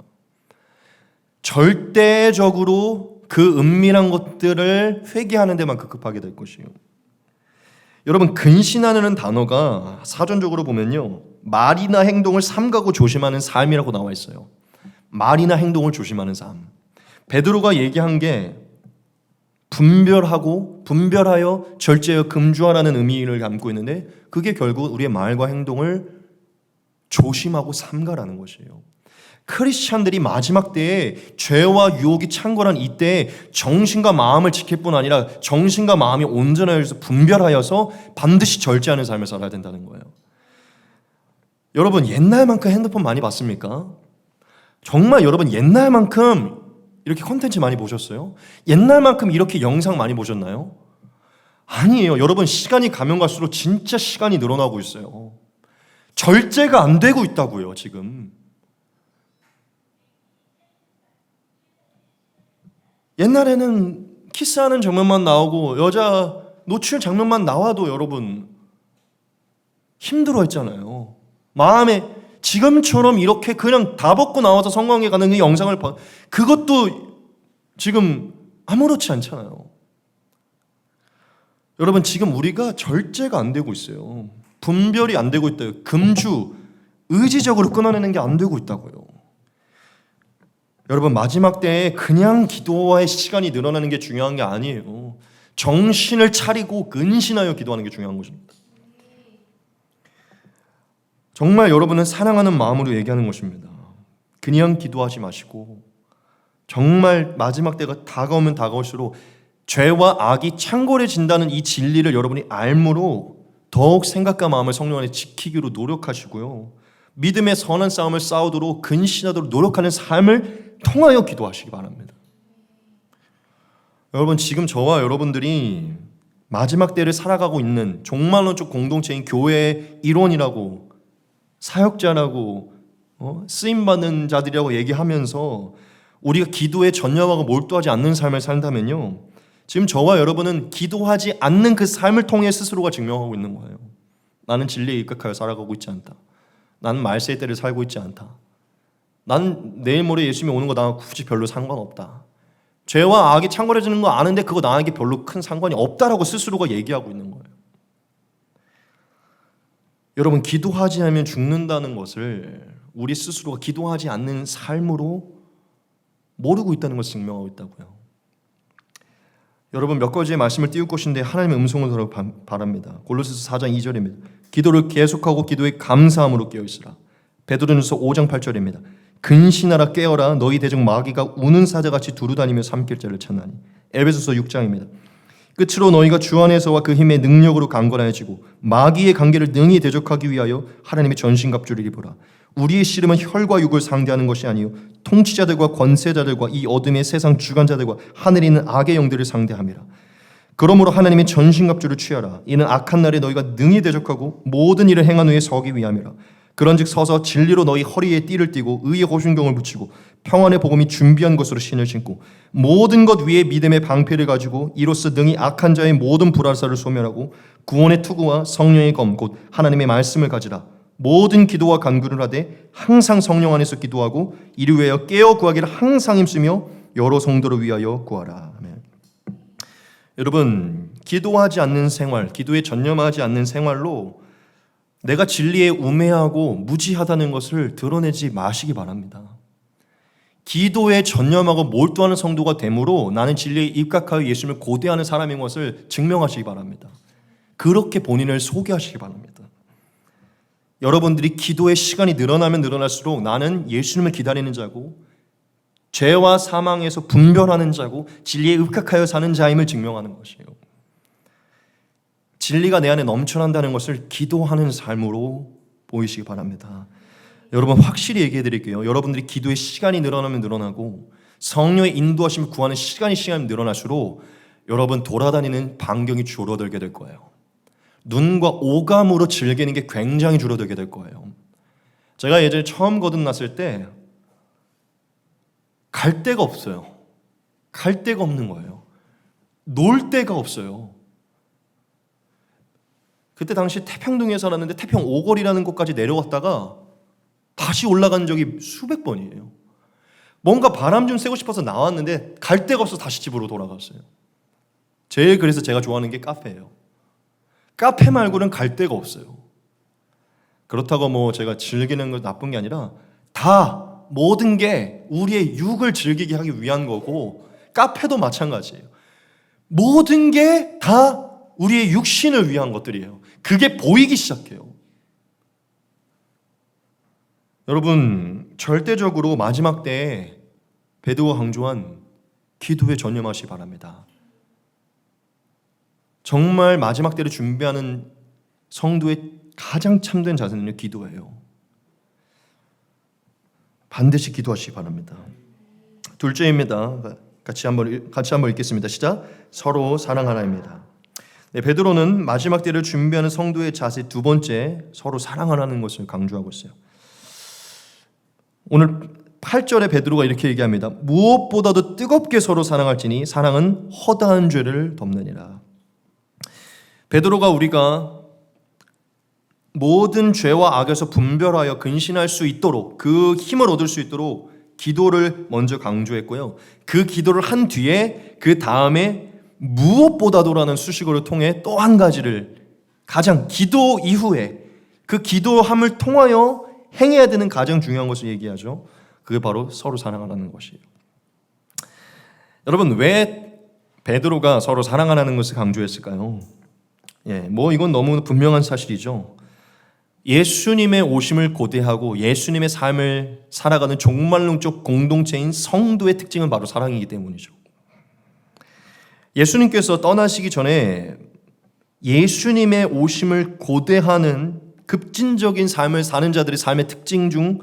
절대적으로 그 은밀한 것들을 회개하는 데만 급급하게 될 것이에요. 여러분, 근신하는 단어가 사전적으로 보면요, 말이나 행동을 삼가고 조심하는 삶이라고 나와 있어요. 말이나 행동을 조심하는 삶. 베드로가 얘기한 게 분별하여 절제하여 금주하라는 의미를 담고 있는데, 그게 결국 우리의 말과 행동을 조심하고 삼가라는 것이에요. 크리스찬들이 마지막 때에 죄와 유혹이 창궐한 이때에 정신과 마음을 지킬 뿐 아니라 정신과 마음이 온전하여서 분별하여서 반드시 절제하는 삶을 살아야 된다는 거예요. 여러분, 옛날만큼 핸드폰 많이 봤습니까? 정말 여러분, 옛날만큼 이렇게 콘텐츠 많이 보셨어요? 옛날만큼 이렇게 영상 많이 보셨나요? 아니에요. 여러분, 시간이 가면 갈수록 진짜 시간이 늘어나고 있어요. 절제가 안 되고 있다고요, 지금. 옛날에는 키스하는 장면만 나오고 여자 노출 장면만 나와도 여러분 힘들어했잖아요. 마음에 지금처럼 이렇게 그냥 다 벗고 나와서 성광에 가는 그 영상을 봐, 그것도 지금 아무렇지 않잖아요. 여러분, 지금 우리가 절제가 안 되고 있어요. 분별이 안 되고 있다요. 금주, 의지적으로 끊어내는 게 안 되고 있다고요. 여러분, 마지막 때에 그냥 기도와의 시간이 늘어나는 게 중요한 게 아니에요. 정신을 차리고 근신하여 기도하는 게 중요한 것입니다. 정말 여러분은 사랑하는 마음으로 얘기하는 것입니다. 그냥 기도하지 마시고 정말 마지막 때가 다가오면 다가올수록 죄와 악이 창궐해진다는 이 진리를 여러분이 알므로 더욱 생각과 마음을 성령 안에 지키기로 노력하시고요. 믿음의 선한 싸움을 싸우도록 근신하도록 노력하는 삶을 통하여 기도하시기 바랍니다. 여러분, 지금 저와 여러분들이 마지막 때를 살아가고 있는 종말론적 공동체인 교회의 일원이라고, 사역자라고, 쓰임받는 자들이라고 얘기하면서 우리가 기도에 전념하고 몰두하지 않는 삶을 산다면요, 지금 저와 여러분은 기도하지 않는 그 삶을 통해 스스로가 증명하고 있는 거예요. 나는 진리에 입각하여 살아가고 있지 않다. 나는 말세의 때를 살고 있지 않다. 난 내일 모레 예수님이 오는 거 나 굳이 별로 상관없다. 죄와 악이 창궐해지는 거 아는데 그거 나에게 별로 큰 상관이 없다라고 스스로가 얘기하고 있는 거예요. 여러분, 기도하지 않으면 죽는다는 것을 우리 스스로가 기도하지 않는 삶으로 모르고 있다는 것을 증명하고 있다고요. 여러분, 몇 가지의 말씀을 띄울 것인데 하나님의 음성을 들어 바랍니다. 골로새서 4장 2절입니다. 기도를 계속하고 기도에 감사함으로 깨어있으라. 베드로전서 5장 8절입니다. 근신하라, 깨어라, 너희 대적 마귀가 우는 사자같이 두루다니며 삼킬 자를 찾나니. 에베소서 6장입니다. 끝으로 너희가 주 안에서와 그 힘의 능력으로 강건하여지고 마귀의 관계를 능히 대적하기 위하여 하나님의 전신갑주를 입으라. 우리의 씨름은 혈과 육을 상대하는 것이 아니요 통치자들과 권세자들과 이 어둠의 세상 주관자들과 하늘에 있는 악의 영들을 상대함이라. 그러므로 하나님의 전신갑주를 취하라. 이는 악한 날에 너희가 능히 대적하고 모든 일을 행한 후에 서기 위함이라. 그런즉 서서 진리로 너희 허리에 띠를 띠고 의의 호심경을 붙이고 평안의 복음이 준비한 것으로 신을 신고 모든 것 위에 믿음의 방패를 가지고 이로써 능히 악한 자의 모든 불화살을 소멸하고 구원의 투구와 성령의 검 곧 하나님의 말씀을 가지라. 모든 기도와 간구를 하되 항상 성령 안에서 기도하고 이를 위하여 깨어 구하기를 항상 힘쓰며 여러 성도를 위하여 구하라. 아멘. 여러분, 기도하지 않는 생활, 기도에 전념하지 않는 생활로 내가 진리에 우매하고 무지하다는 것을 드러내지 마시기 바랍니다. 기도에 전념하고 몰두하는 성도가 되므로 나는 진리에 입각하여 예수님을 고대하는 사람인 것을 증명하시기 바랍니다. 그렇게 본인을 소개하시기 바랍니다. 여러분들이 기도의 시간이 늘어나면 늘어날수록 나는 예수님을 기다리는 자고 죄와 사망에서 분별하는 자고 진리에 입각하여 사는 자임을 증명하는 것이에요. 진리가 내 안에 넘쳐난다는 것을 기도하는 삶으로 보이시기 바랍니다. 여러분, 확실히 얘기해 드릴게요. 여러분들이 기도의 시간이 늘어나면 늘어나고 성령의 인도하심을 구하는 시간이 늘어날수록 여러분 돌아다니는 반경이 줄어들게 될 거예요. 눈과 오감으로 즐기는 게 굉장히 줄어들게 될 거예요. 제가 예전에 처음 거듭났을 때 갈 데가 없어요. 갈 데가 없는 거예요. 놀 데가 없어요. 그때 당시 태평동에 살았는데 태평 5거리라는 곳까지 내려왔다가 다시 올라간 적이 수백 번이에요. 뭔가 바람 좀 쐬고 싶어서 나왔는데 갈 데가 없어서 다시 집으로 돌아갔어요. 제일 그래서 제가 좋아하는 게 카페예요. 카페 말고는 갈 데가 없어요. 그렇다고 뭐 제가 즐기는 건 나쁜 게 아니라 다 모든 게 우리의 육을 즐기게 하기 위한 거고 카페도 마찬가지예요. 모든 게 다 우리의 육신을 위한 것들이에요. 그게 보이기 시작해요. 여러분, 절대적으로 마지막 때에 베드로가 강조한 기도에 전념하시기 바랍니다. 정말 마지막 때를 준비하는 성도의 가장 참된 자세는요, 기도예요. 반드시 기도하시기 바랍니다. 둘째입니다. 같이 한번 읽겠습니다. 시작. 서로 사랑하라입니다. 네, 베드로는 마지막 때를 준비하는 성도의 자세 두 번째, 서로 사랑하라는 것을 강조하고 있어요. 오늘 8절에 베드로가 이렇게 얘기합니다. 무엇보다도 뜨겁게 서로 사랑할지니 사랑은 허다한 죄를 덮느니라. 베드로가 우리가 모든 죄와 악에서 분별하여 근신할 수 있도록 그 힘을 얻을 수 있도록 기도를 먼저 강조했고요. 그 기도를 한 뒤에 그 다음에 무엇보다도라는 수식어를 통해 또 한 가지를 가장 기도 이후에 그 기도함을 통하여 행해야 되는 가장 중요한 것을 얘기하죠. 그게 바로 서로 사랑하라는 것이에요. 여러분, 왜 베드로가 서로 사랑하라는 것을 강조했을까요? 이건 너무 분명한 사실이죠. 예수님의 오심을 고대하고 예수님의 삶을 살아가는 종말론적 공동체인 성도의 특징은 바로 사랑이기 때문이죠. 예수님께서 떠나시기 전에 예수님의 오심을 고대하는 급진적인 삶을 사는 자들의 삶의 특징 중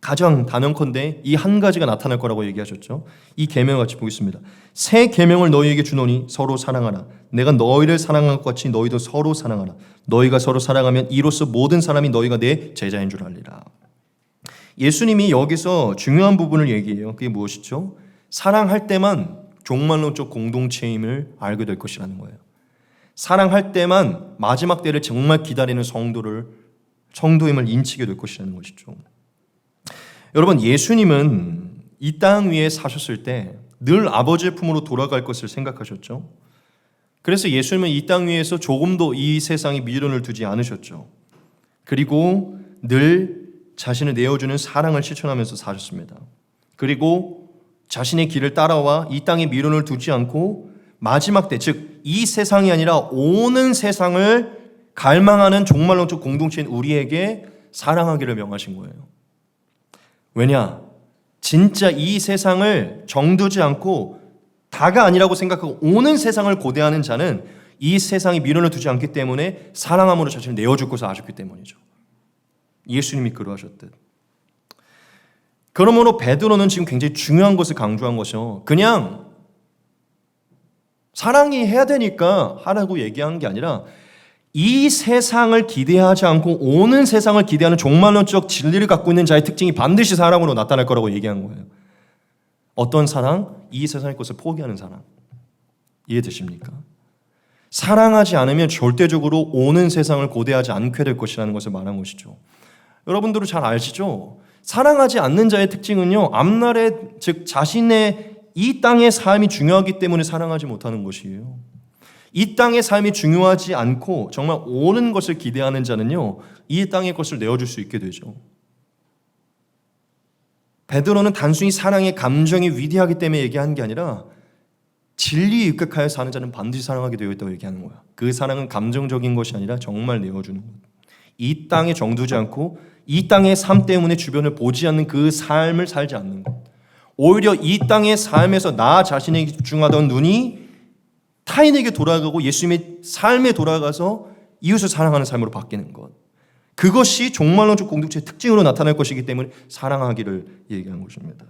가장 단언컨대 이 한 가지가 나타날 거라고 얘기하셨죠. 이 계명을 같이 보겠습니다. 새 계명을 너희에게 주노니 서로 사랑하라. 내가 너희를 사랑한 것 같이 너희도 서로 사랑하라. 너희가 서로 사랑하면 이로써 모든 사람이 너희가 내 제자인 줄 알리라. 예수님이 여기서 중요한 부분을 얘기해요. 그게 무엇이죠? 사랑할 때만 종말론적 공동체임을 알게 될 것이라는 거예요. 사랑할 때만 마지막 때를 정말 기다리는 성도임을 인치게 될 것이라는 것이죠. 여러분, 예수님은 이 땅 위에 사셨을 때 늘 아버지의 품으로 돌아갈 것을 생각하셨죠. 그래서 예수님은 이 땅 위에서 조금도 이 세상에 미련을 두지 않으셨죠. 그리고 늘 자신을 내어주는 사랑을 실천하면서 사셨습니다. 그리고 자신의 길을 따라와 이 땅에 미련을 두지 않고 마지막 때, 즉 이 세상이 아니라 오는 세상을 갈망하는 종말론적 공동체인 우리에게 사랑하기를 명하신 거예요. 왜냐? 진짜 이 세상을 정두지 않고 다가 아니라고 생각하고 오는 세상을 고대하는 자는 이 세상에 미련을 두지 않기 때문에 사랑함으로 자신을 내어줄 것을 아셨기 때문이죠. 예수님이 그러하셨듯. 그러므로 베드로는 지금 굉장히 중요한 것을 강조한 것이요. 그냥 사랑이 해야 되니까 하라고 얘기한 게 아니라 이 세상을 기대하지 않고 오는 세상을 기대하는 종말론적 진리를 갖고 있는 자의 특징이 반드시 사랑으로 나타날 거라고 얘기한 거예요. 어떤 사랑? 이 세상의 것을 포기하는 사랑. 이해되십니까? 사랑하지 않으면 절대적으로 오는 세상을 고대하지 않게 될 것이라는 것을 말한 것이죠. 여러분들은 잘 아시죠? 사랑하지 않는 자의 특징은요, 앞날에 즉 자신의 이 땅의 삶이 중요하기 때문에 사랑하지 못하는 것이에요. 이 땅의 삶이 중요하지 않고 정말 오는 것을 기대하는 자는요, 이 땅의 것을 내어줄 수 있게 되죠. 베드로는 단순히 사랑의 감정이 위대하기 때문에 얘기하는 게 아니라 진리에 입각하여 사는 자는 반드시 사랑하게 되어 있다고 얘기하는 거야. 그 사랑은 감정적인 것이 아니라 정말 내어주는 것. 이 땅에 정두지 않고 이 땅의 삶 때문에 주변을 보지 않는 그 삶을 살지 않는 것. 오히려 이 땅의 삶에서 나 자신에게 집중하던 눈이 타인에게 돌아가고 예수님의 삶에 돌아가서 이웃을 사랑하는 삶으로 바뀌는 것. 그것이 종말론적 공동체의 특징으로 나타날 것이기 때문에 사랑하기를 얘기한 것입니다.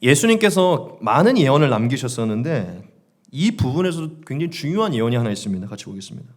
예수님께서 많은 예언을 남기셨었는데 이 부분에서도 굉장히 중요한 예언이 하나 있습니다. 같이 보겠습니다.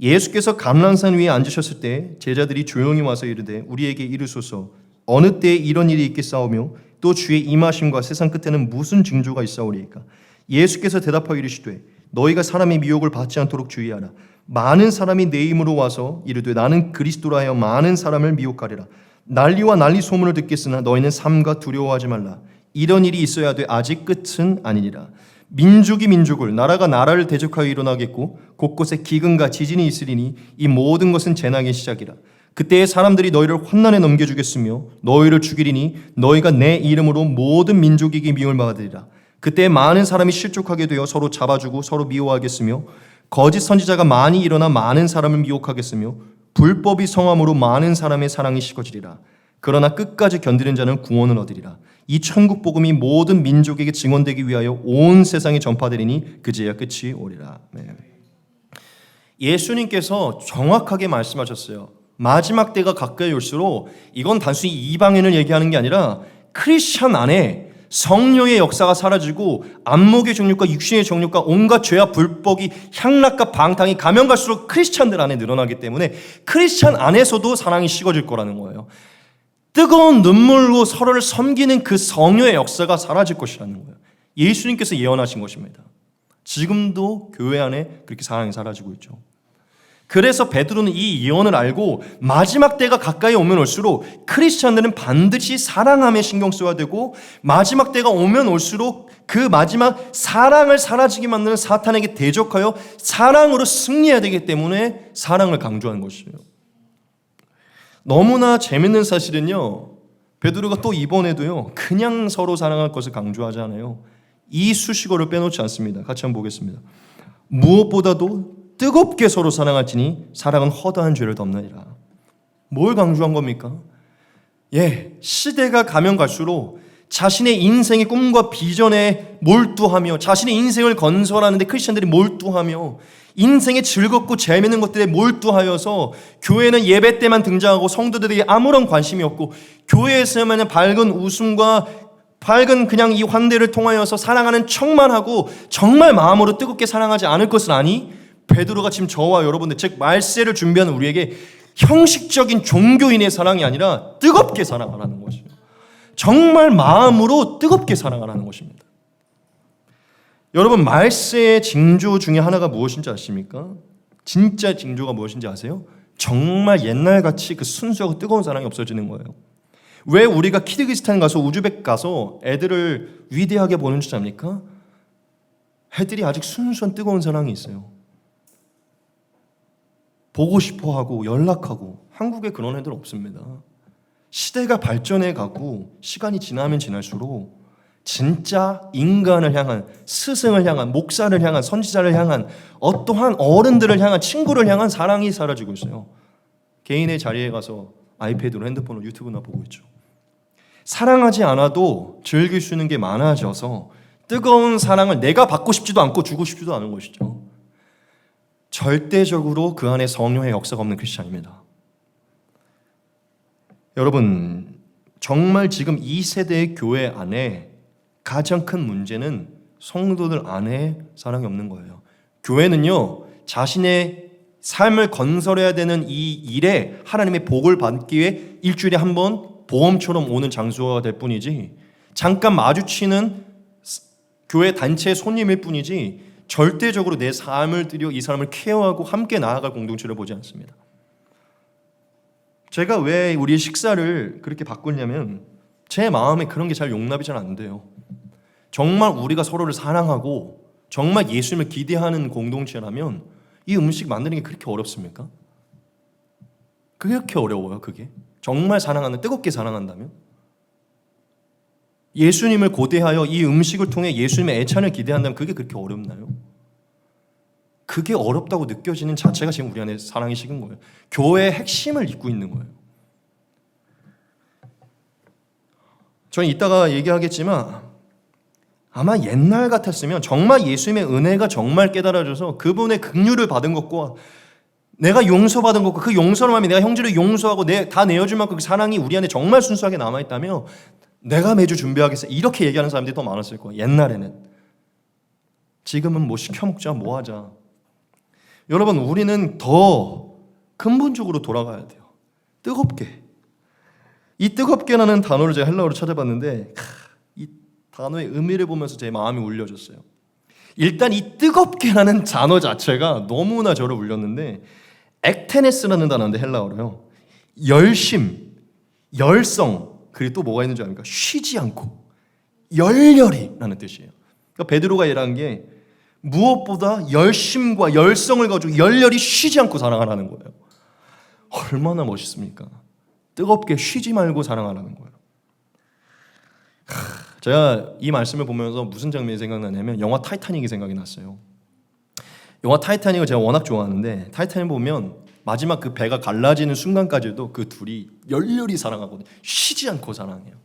예수께서 감람산 위에 앉으셨을 때 제자들이 조용히 와서 이르되 우리에게 이르소서 어느 때에 이런 일이 있겠사오며 또 주의 임하심과 세상 끝에는 무슨 징조가 있사오리이까. 예수께서 대답하여 이르시되 너희가 사람의 미혹을 받지 않도록 주의하라. 많은 사람이 내 이름으로 와서 이르되 나는 그리스도라 하여 많은 사람을 미혹하리라. 난리와 난리 소문을 듣겠으나 너희는 삼가 두려워하지 말라. 이런 일이 있어야 돼 아직 끝은 아니니라. 민족이 민족을 나라가 나라를 대적하여 일어나겠고 곳곳에 기근과 지진이 있으리니 이 모든 것은 재앙의 시작이라. 그때에 사람들이 너희를 환난에 넘겨주겠으며 너희를 죽이리니 너희가 내 이름으로 모든 민족에게 미움을 받으리라. 그때 많은 사람이 실족하게 되어 서로 잡아주고 서로 미워하겠으며 거짓 선지자가 많이 일어나 많은 사람을 미혹하겠으며 불법이 성함으로 많은 사람의 사랑이 식어지리라. 그러나 끝까지 견디는 자는 구원을 얻으리라. 이 천국 복음이 모든 민족에게 증언되기 위하여 온 세상에 전파되리니 그제야 끝이 오리라. 네. 예수님께서 정확하게 말씀하셨어요. 마지막 때가 가까이 올수록 이건 단순히 이방인을 얘기하는 게 아니라 크리스천 안에 성령의 역사가 사라지고 안목의 정욕과 육신의 정욕과 온갖 죄와 불법이 향락과 방탕이 가면 갈수록 크리스찬들 안에 늘어나기 때문에 크리스찬 안에서도 사랑이 식어질 거라는 거예요. 뜨거운 눈물로 서로를 섬기는 그 성령의 역사가 사라질 것이라는 거예요. 예수님께서 예언하신 것입니다. 지금도 교회 안에 그렇게 사랑이 사라지고 있죠. 그래서 베드로는 이 예언을 알고 마지막 때가 가까이 오면 올수록 크리스찬들은 반드시 사랑함에 신경 써야 되고 마지막 때가 오면 올수록 그 마지막 사랑을 사라지게 만드는 사탄에게 대적하여 사랑으로 승리해야 되기 때문에 사랑을 강조하는 것이에요. 너무나 재밌는 사실은요, 베드로가 또 이번에도요, 그냥 서로 사랑할 것을 강조하지 않아요. 이 수식어를 빼놓지 않습니다. 같이 한번 보겠습니다. 무엇보다도 뜨겁게 서로 사랑할지니 사랑은 허다한 죄를 덮느니라. 뭘 강조한 겁니까? 시대가 가면 갈수록 자신의 인생의 꿈과 비전에 몰두하며 자신의 인생을 건설하는데 크리스천들이 몰두하며 인생의 즐겁고 재미있는 것들에 몰두하여서 교회는 예배 때만 등장하고 성도들에게 아무런 관심이 없고 교회에서만 밝은 웃음과 밝은 그냥 이 환대를 통하여서 사랑하는 척만 하고 정말 마음으로 뜨겁게 사랑하지 않을 것을 아니, 베드로가 지금 저와 여러분들, 즉 말세를 준비하는 우리에게 형식적인 종교인의 사랑이 아니라 뜨겁게 사랑하라는 것이죠. 정말 마음으로 뜨겁게 사랑하라는 것입니다. 여러분, 말세의 징조 중에 하나가 무엇인지 아십니까? 진짜 징조가 무엇인지 아세요? 정말 옛날같이 그 순수하고 뜨거운 사랑이 없어지는 거예요. 왜 우리가 키르기스탄 가서 우즈벡 가서 애들을 위대하게 보는 줄 압니까? 애들이 아직 순수한 뜨거운 사랑이 있어요. 보고 싶어하고 연락하고. 한국에 그런 애들 없습니다. 시대가 발전해 가고 시간이 지나면 지날수록 진짜 인간을 향한, 스승을 향한, 목사를 향한, 선지자를 향한, 어떠한 어른들을 향한, 친구를 향한 사랑이 사라지고 있어요. 개인의 자리에 가서 아이패드로, 핸드폰으로, 유튜브나 보고 있죠. 사랑하지 않아도 즐길 수 있는 게 많아져서 뜨거운 사랑을 내가 받고 싶지도 않고 주고 싶지도 않은 것이죠. 절대적으로 그 안에 성령의 역사가 없는 크리스찬입니다. 여러분, 정말 지금 이 세대의 교회 안에 가장 큰 문제는 성도들 안에 사랑이 없는 거예요. 교회는요, 자신의 삶을 건설해야 되는 이 일에 하나님의 복을 받기 위해 일주일에 한 번 보험처럼 오는 장소가 될 뿐이지, 잠깐 마주치는 교회 단체의 손님일 뿐이지 절대적으로 내 삶을 들여 이 사람을 케어하고 함께 나아갈 공동체를 보지 않습니다. 제가 왜 우리의 식사를 그렇게 바꿨냐면 제 마음에 그런 게 잘 용납이 잘 안 돼요. 정말 우리가 서로를 사랑하고 정말 예수님을 기대하는 공동체라면 이 음식 만드는 게 그렇게 어렵습니까? 그렇게 어려워요, 그게? 정말 사랑하는, 뜨겁게 사랑한다면? 예수님을 고대하여 이 음식을 통해 예수님의 애찬을 기대한다면 그게 그렇게 어렵나요? 그게 어렵다고 느껴지는 자체가 지금 우리 안에 사랑이 식은 거예요. 교회의 핵심을 잇고 있는 거예요. 저는 이따가 얘기하겠지만 아마 옛날 같았으면 정말 예수님의 은혜가 정말 깨달아져서 그분의 긍휼을 받은 것과 내가 용서받은 것과 그 용서를 하면 내가 형제를 용서하고 다 내어줄 만큼 그 사랑이 우리 안에 정말 순수하게 남아있다면 내가 매주 준비하겠어, 이렇게 얘기하는 사람들이 더 많았을 거예요. 옛날에는. 지금은 뭐 시켜 먹자, 뭐 하자. 여러분, 우리는 더 근본적으로 돌아가야 돼요. 뜨겁게. 이 뜨겁게라는 단어를 제가 헬라어로 찾아봤는데 이 단어의 의미를 보면서 제 마음이 울려졌어요. 일단 이 뜨겁게라는 단어 자체가 너무나 저를 울렸는데, 액테네스라는 단어인데 헬라어로요, 열심, 열성, 그리고 또 뭐가 있는 줄 압니까? 쉬지 않고, 열렬히라는 뜻이에요. 그러니까 베드로가 일한 게 무엇보다 열심과 열성을 가지고 열렬히 쉬지 않고 사랑하라는 거예요. 얼마나 멋있습니까? 뜨겁게 쉬지 말고 사랑하라는 거예요. 제가 이 말씀을 보면서 무슨 장면이 생각나냐면 영화 타이타닉이 생각이 났어요. 영화 타이타닉을 제가 워낙 좋아하는데 타이타닉 보면 마지막 그 배가 갈라지는 순간까지도 그 둘이 열렬히 사랑하거든요. 쉬지 않고 사랑해요.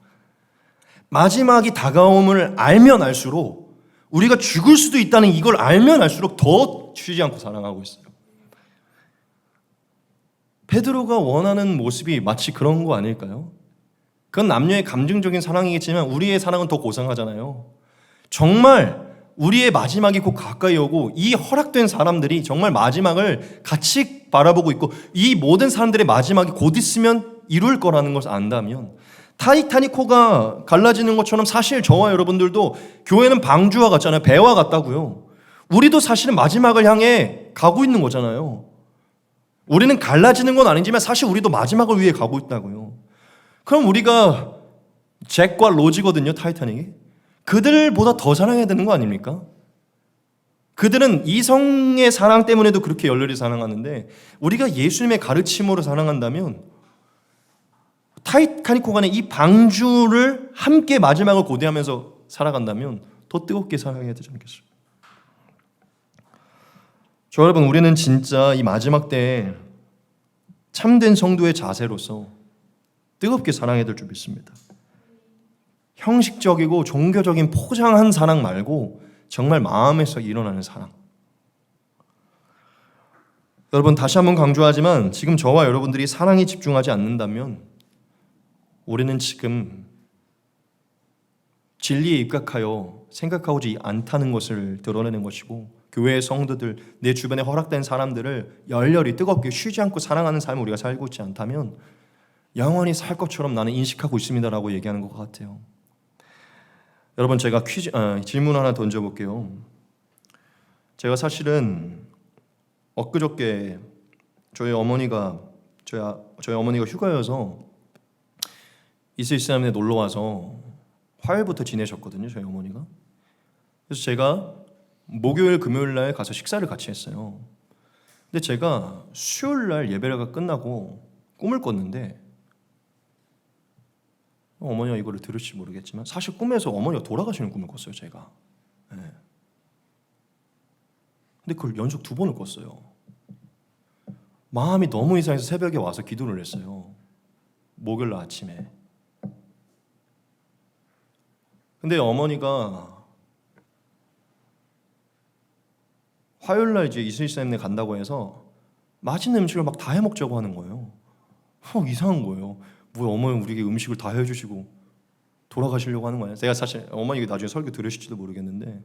마지막이 다가옴을 알면 알수록, 우리가 죽을 수도 있다는 이걸 알면 알수록 더 쉬지 않고 사랑하고 있어요. 베드로가 원하는 모습이 마치 그런 거 아닐까요? 그건 남녀의 감정적인 사랑이겠지만 우리의 사랑은 더 고상하잖아요. 정말 우리의 마지막이 곧 가까이 오고 이 허락된 사람들이 정말 마지막을 같이 바라보고 있고 이 모든 사람들의 마지막이 곧 있으면 이룰 거라는 것을 안다면, 타이타닉호가 갈라지는 것처럼 사실 저와 여러분들도 교회는 방주와 같잖아요. 배와 같다고요. 우리도 사실은 마지막을 향해 가고 있는 거잖아요. 우리는 갈라지는 건 아니지만 사실 우리도 마지막을 위해 가고 있다고요. 그럼 우리가 잭과 로지거든요, 타이타닉이. 그들보다 더 사랑해야 되는 거 아닙니까? 그들은 이성의 사랑 때문에도 그렇게 열렬히 사랑하는데 우리가 예수님의 가르침으로 사랑한다면 타이타닉호 간의 이 방주를 함께 마지막을 고대하면서 살아간다면 더 뜨겁게 사랑해야 되지 않겠어요? 저 여러분, 우리는 진짜 이 마지막 때에 참된 성도의 자세로서 뜨겁게 사랑해야 될 줄 믿습니다. 형식적이고 종교적인 포장한 사랑 말고 정말 마음에서 일어나는 사랑. 여러분, 다시 한번 강조하지만 지금 저와 여러분들이 사랑에 집중하지 않는다면 우리는 지금 진리에 입각하여 생각하지 않다는 것을 드러내는 것이고, 교회의 성도들, 내 주변에 허락된 사람들을 열렬히 뜨겁게 쉬지 않고 사랑하는 삶을 우리가 살고 있지 않다면 영원히 살 것처럼 나는 인식하고 있습니다라고 얘기하는 것 같아요. 여러분, 제가 질문 하나 던져볼게요. 제가 사실은 엊그저께 저희 어머니가 휴가여서 이스라엘에 놀러 와서 화요일부터 지내셨거든요, 저희 어머니가. 그래서 제가 목요일, 금요일 날 가서 식사를 같이 했어요. 근데 제가 수요일 날 예배가 끝나고 꿈을 꿨는데, 어머니가 이거를 들을지 모르겠지만 사실 꿈에서 어머니가 돌아가시는 꿈을 꿨어요, 제가. 네. 근데 그걸 연속 2번을 꿨어요. 마음이 너무 이상해서 새벽에 와서 기도를 했어요, 목요일 날 아침에. 근데 어머니가 화요일 날 이제 이스라엘에 간다고 해서 맛있는 음식을 막 다 해먹자고 하는 거예요. 이상한 거예요. 뭐 어머니 우리에게 음식을 다 해주시고 돌아가시려고 하는 거예요. 제가 사실 어머니가 나중에 설교 들으실지도 모르겠는데,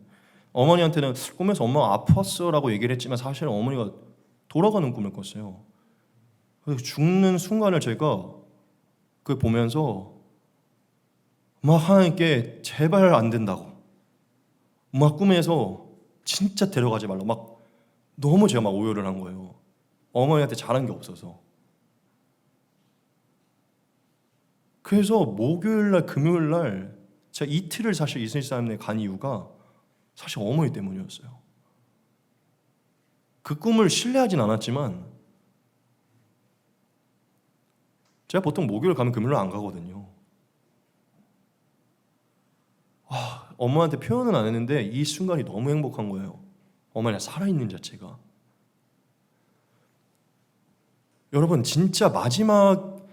어머니한테는 꿈에서 엄마가 아팠어라고 얘기를 했지만 사실은 어머니가 돌아가는 꿈을 꿨어요. 그래서 죽는 순간을 제가 그걸 보면서 막 하나님께 제발 안 된다고, 막 꿈에서 진짜 데려가지 말라, 막 너무 제가 막 오열을 한 거예요. 어머니한테 잘한 게 없어서. 그래서 목요일날, 금요일날 제가 이틀을 사실 이스라엘에 간 이유가 사실 어머니 때문이었어요. 그 꿈을 신뢰하진 않았지만 제가 보통 목요일 가면 금요일 안 가거든요. 엄마한테 표현은 안 했는데 이 순간이 너무 행복한 거예요. 어머니가 살아있는 자체가. 여러분, 진짜 마지막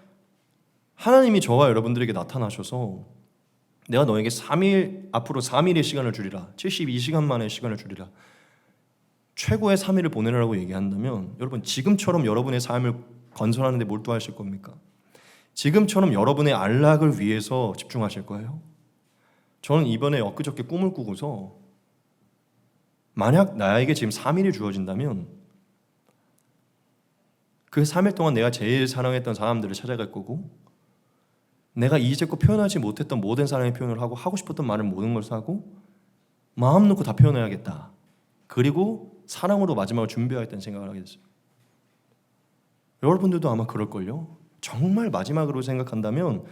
하나님이 저와 여러분들에게 나타나셔서 내가 너에게 앞으로 3일의 시간을 주리라, 72시간 만의 시간을 주리라, 최고의 3일을 보내라고 얘기한다면, 여러분, 지금처럼 여러분의 삶을 건설하는 데 몰두하실 겁니까? 지금처럼 여러분의 안락을 위해서 집중하실 거예요? 저는 이번에 엊그저께 꿈을 꾸고서 만약 나에게 지금 3일이 주어진다면 그 3일 동안 내가 제일 사랑했던 사람들을 찾아갈 거고, 내가 이제껏 표현하지 못했던 모든 사랑의 표현을 하고 싶었던 말을 모든 걸 하고 마음 놓고 다 표현해야겠다. 그리고 사랑으로 마지막을 준비하겠다는 생각을 하게 됐어요. 여러분들도 아마 그럴걸요? 정말 마지막으로 생각한다면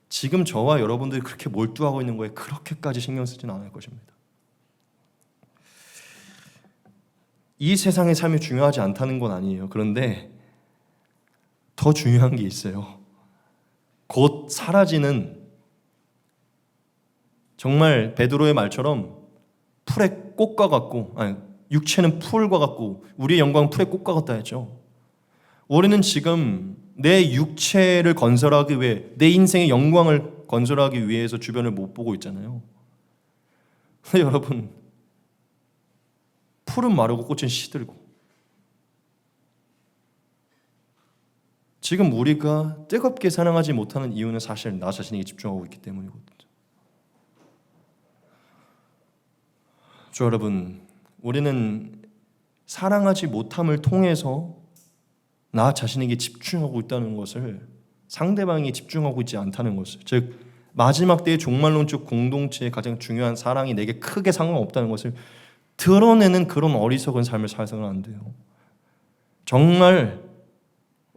지금 저와 여러분들이 그렇게 몰두하고 있는 거에 그렇게까지 신경 쓰지는 않을 것입니다. 이 세상의 삶이 중요하지 않다는 건 아니에요. 그런데 더 중요한 게 있어요. 곧 사라지는, 정말 베드로의 말처럼 풀의 꽃과 같고, 육체는 풀과 같고 우리의 영광은 풀의 꽃과 같다 했죠. 우리는 지금 내 육체를 건설하기 위해, 내 인생의 영광을 건설하기 위해서 주변을 못 보고 있잖아요. 근데 여러분, 풀은 마르고 꽃은 시들고, 지금 우리가 뜨겁게 사랑하지 못하는 이유는 사실 나 자신에게 집중하고 있기 때문이거든요. 여러분, 우리는 사랑하지 못함을 통해서 나 자신에게 집중하고 있다는 것을, 상대방이 집중하고 있지 않다는 것을, 즉 마지막 때의 종말론적 공동체의 가장 중요한 사랑이 내게 크게 상관없다는 것을 드러내는 그런 어리석은 삶을 살아서는 안 돼요. 정말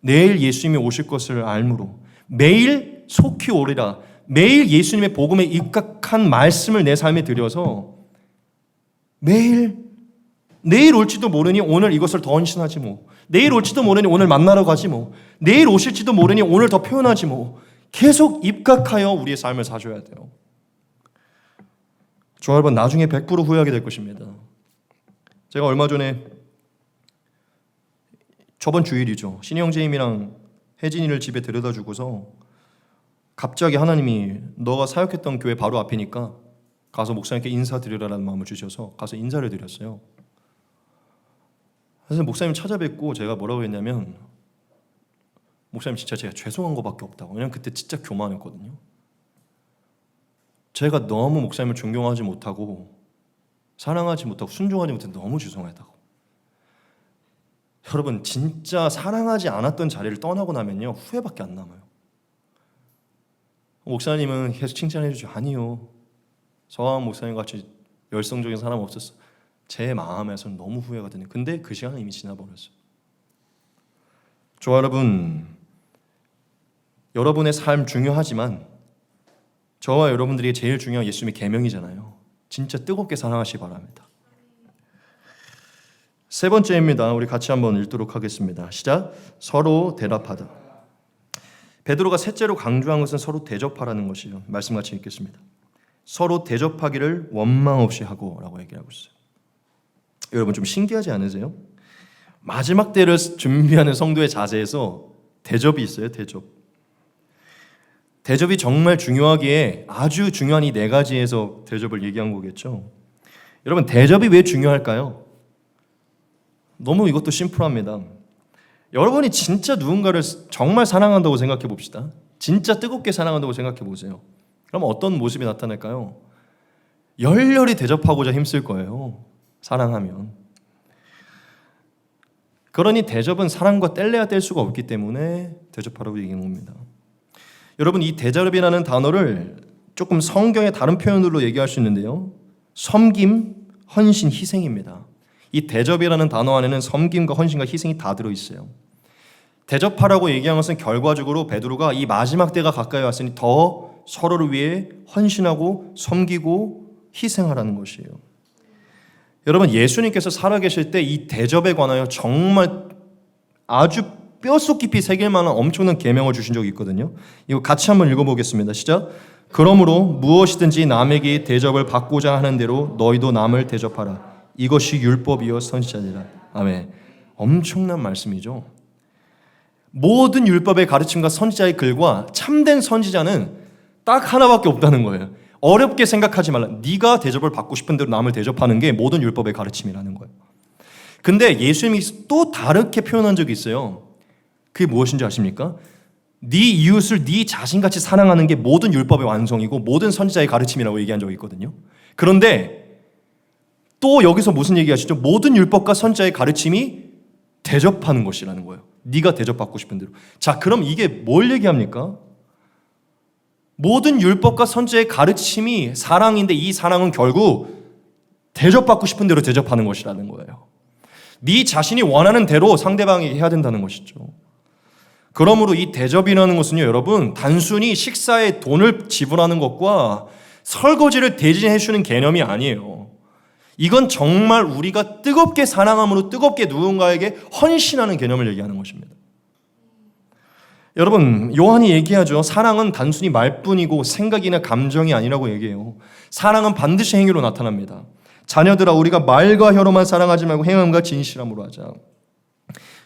내일 예수님이 오실 것을 알므로 매일 속히 오리라, 매일 예수님의 복음에 입각한 말씀을 내 삶에 들여서 내일 올지도 모르니 오늘 이것을 더 헌신하지 뭐, 내일 올지도 모르니 오늘 만나러 가지 뭐, 내일 오실지도 모르니 오늘 더 표현하지 뭐, 계속 입각하여 우리의 삶을 사줘야 돼요. 저 여러분 나중에 100% 후회하게 될 것입니다. 제가 얼마 전에 저번 주일이죠. 신희 형제님이랑 혜진이를 집에 데려다 주고서 갑자기 하나님이 너가 사역했던 교회 바로 앞이니까 가서 목사님께 인사드리라는 마음을 주셔서 가서 인사를 드렸어요. 그래서 목사님 찾아뵙고 제가 뭐라고 했냐면 목사님 진짜 제가 죄송한 것밖에 없다고. 왜냐면 그때 진짜 교만했거든요. 제가 너무 목사님을 존경하지 못하고 사랑하지 못하고 순종하지 못해서 너무 죄송하다고. 여러분 진짜 사랑하지 않았던 자리를 떠나고 나면요 후회밖에 안 남아요. 목사님은 계속 칭찬해 주죠. 아니요, 저한 목사님 같이 열성적인 사람 없었어. 제 마음에서는 너무 후회가 되는. 근데 그 시간은 이미 지나버렸어요. 저 여러분, 여러분의 삶 중요하지만 저와 여러분들이 제일 중요한 예수님의 계명이잖아요. 진짜 뜨겁게 사랑하시기 바랍니다. 세 번째입니다. 우리 같이 한번 읽도록 하겠습니다. 시작. 서로 대답하다. 베드로가 셋째로 강조한 것은 서로 대접하라는 것이요. 말씀 같이 읽겠습니다. 서로 대접하기를 원망 없이 하고 라고 얘기하고 있어요. 여러분 좀 신기하지 않으세요? 마지막 때를 준비하는 성도의 자세에서 대접이 있어요. 대접이 정말 중요하기에 아주 중요한 이 네 가지에서 대접을 얘기한 거겠죠. 여러분 대접이 왜 중요할까요? 너무 이것도 심플합니다. 여러분이 진짜 누군가를 정말 사랑한다고 생각해 봅시다. 진짜 뜨겁게 사랑한다고 생각해 보세요. 그럼 어떤 모습이 나타날까요? 열렬히 대접하고자 힘쓸 거예요. 사랑하면. 그러니 대접은 사랑과 뗄래야 뗄 수가 없기 때문에 대접하라고 얘기한 겁니다. 여러분 이 대접이라는 단어를 조금 성경의 다른 표현으로 얘기할 수 있는데요. 섬김, 헌신, 희생입니다. 이 대접이라는 단어 안에는 섬김과 헌신과 희생이 다 들어있어요. 대접하라고 얘기한 것은 결과적으로 베드로가 이 마지막 때가 가까이 왔으니 더 서로를 위해 헌신하고 섬기고 희생하라는 것이에요. 여러분 예수님께서 살아계실 때 이 대접에 관하여 정말 아주 뼛속 깊이 새길 만한 엄청난 계명을 주신 적이 있거든요. 이거 같이 한번 읽어보겠습니다. 시작. 그러므로 무엇이든지 남에게 대접을 받고자 하는 대로 너희도 남을 대접하라. 이것이 율법이요 선지자니라. 아멘. 엄청난 말씀이죠. 모든 율법의 가르침과 선지자의 글과 참된 선지자는 딱 하나밖에 없다는 거예요. 어렵게 생각하지 말라. 네가 대접을 받고 싶은 대로 남을 대접하는 게 모든 율법의 가르침이라는 거예요. 근데 예수님이 또 다르게 표현한 적이 있어요. 그게 무엇인지 아십니까? 네 이웃을 네 자신같이 사랑하는 게 모든 율법의 완성이고 모든 선지자의 가르침이라고 얘기한 적이 있거든요. 그런데 또 여기서 무슨 얘기하시죠? 모든 율법과 선지자의 가르침이 대접하는 것이라는 거예요. 네가 대접받고 싶은 대로. 자, 그럼 이게 뭘 얘기합니까? 모든 율법과 선지자의 가르침이 사랑인데 이 사랑은 결국 대접받고 싶은 대로 대접하는 것이라는 거예요. 네 자신이 원하는 대로 상대방에게 해야 된다는 것이죠. 그러므로 이 대접이라는 것은요, 여러분 단순히 식사에 돈을 지불하는 것과 설거지를 대신해 주는 개념이 아니에요. 이건 정말 우리가 뜨겁게 사랑함으로 뜨겁게 누군가에게 헌신하는 개념을 얘기하는 것입니다. 여러분 요한이 얘기하죠. 사랑은 단순히 말뿐이고 생각이나 감정이 아니라고 얘기해요. 사랑은 반드시 행위로 나타납니다. 자녀들아 우리가 말과 혀로만 사랑하지 말고 행함과 진실함으로 하자.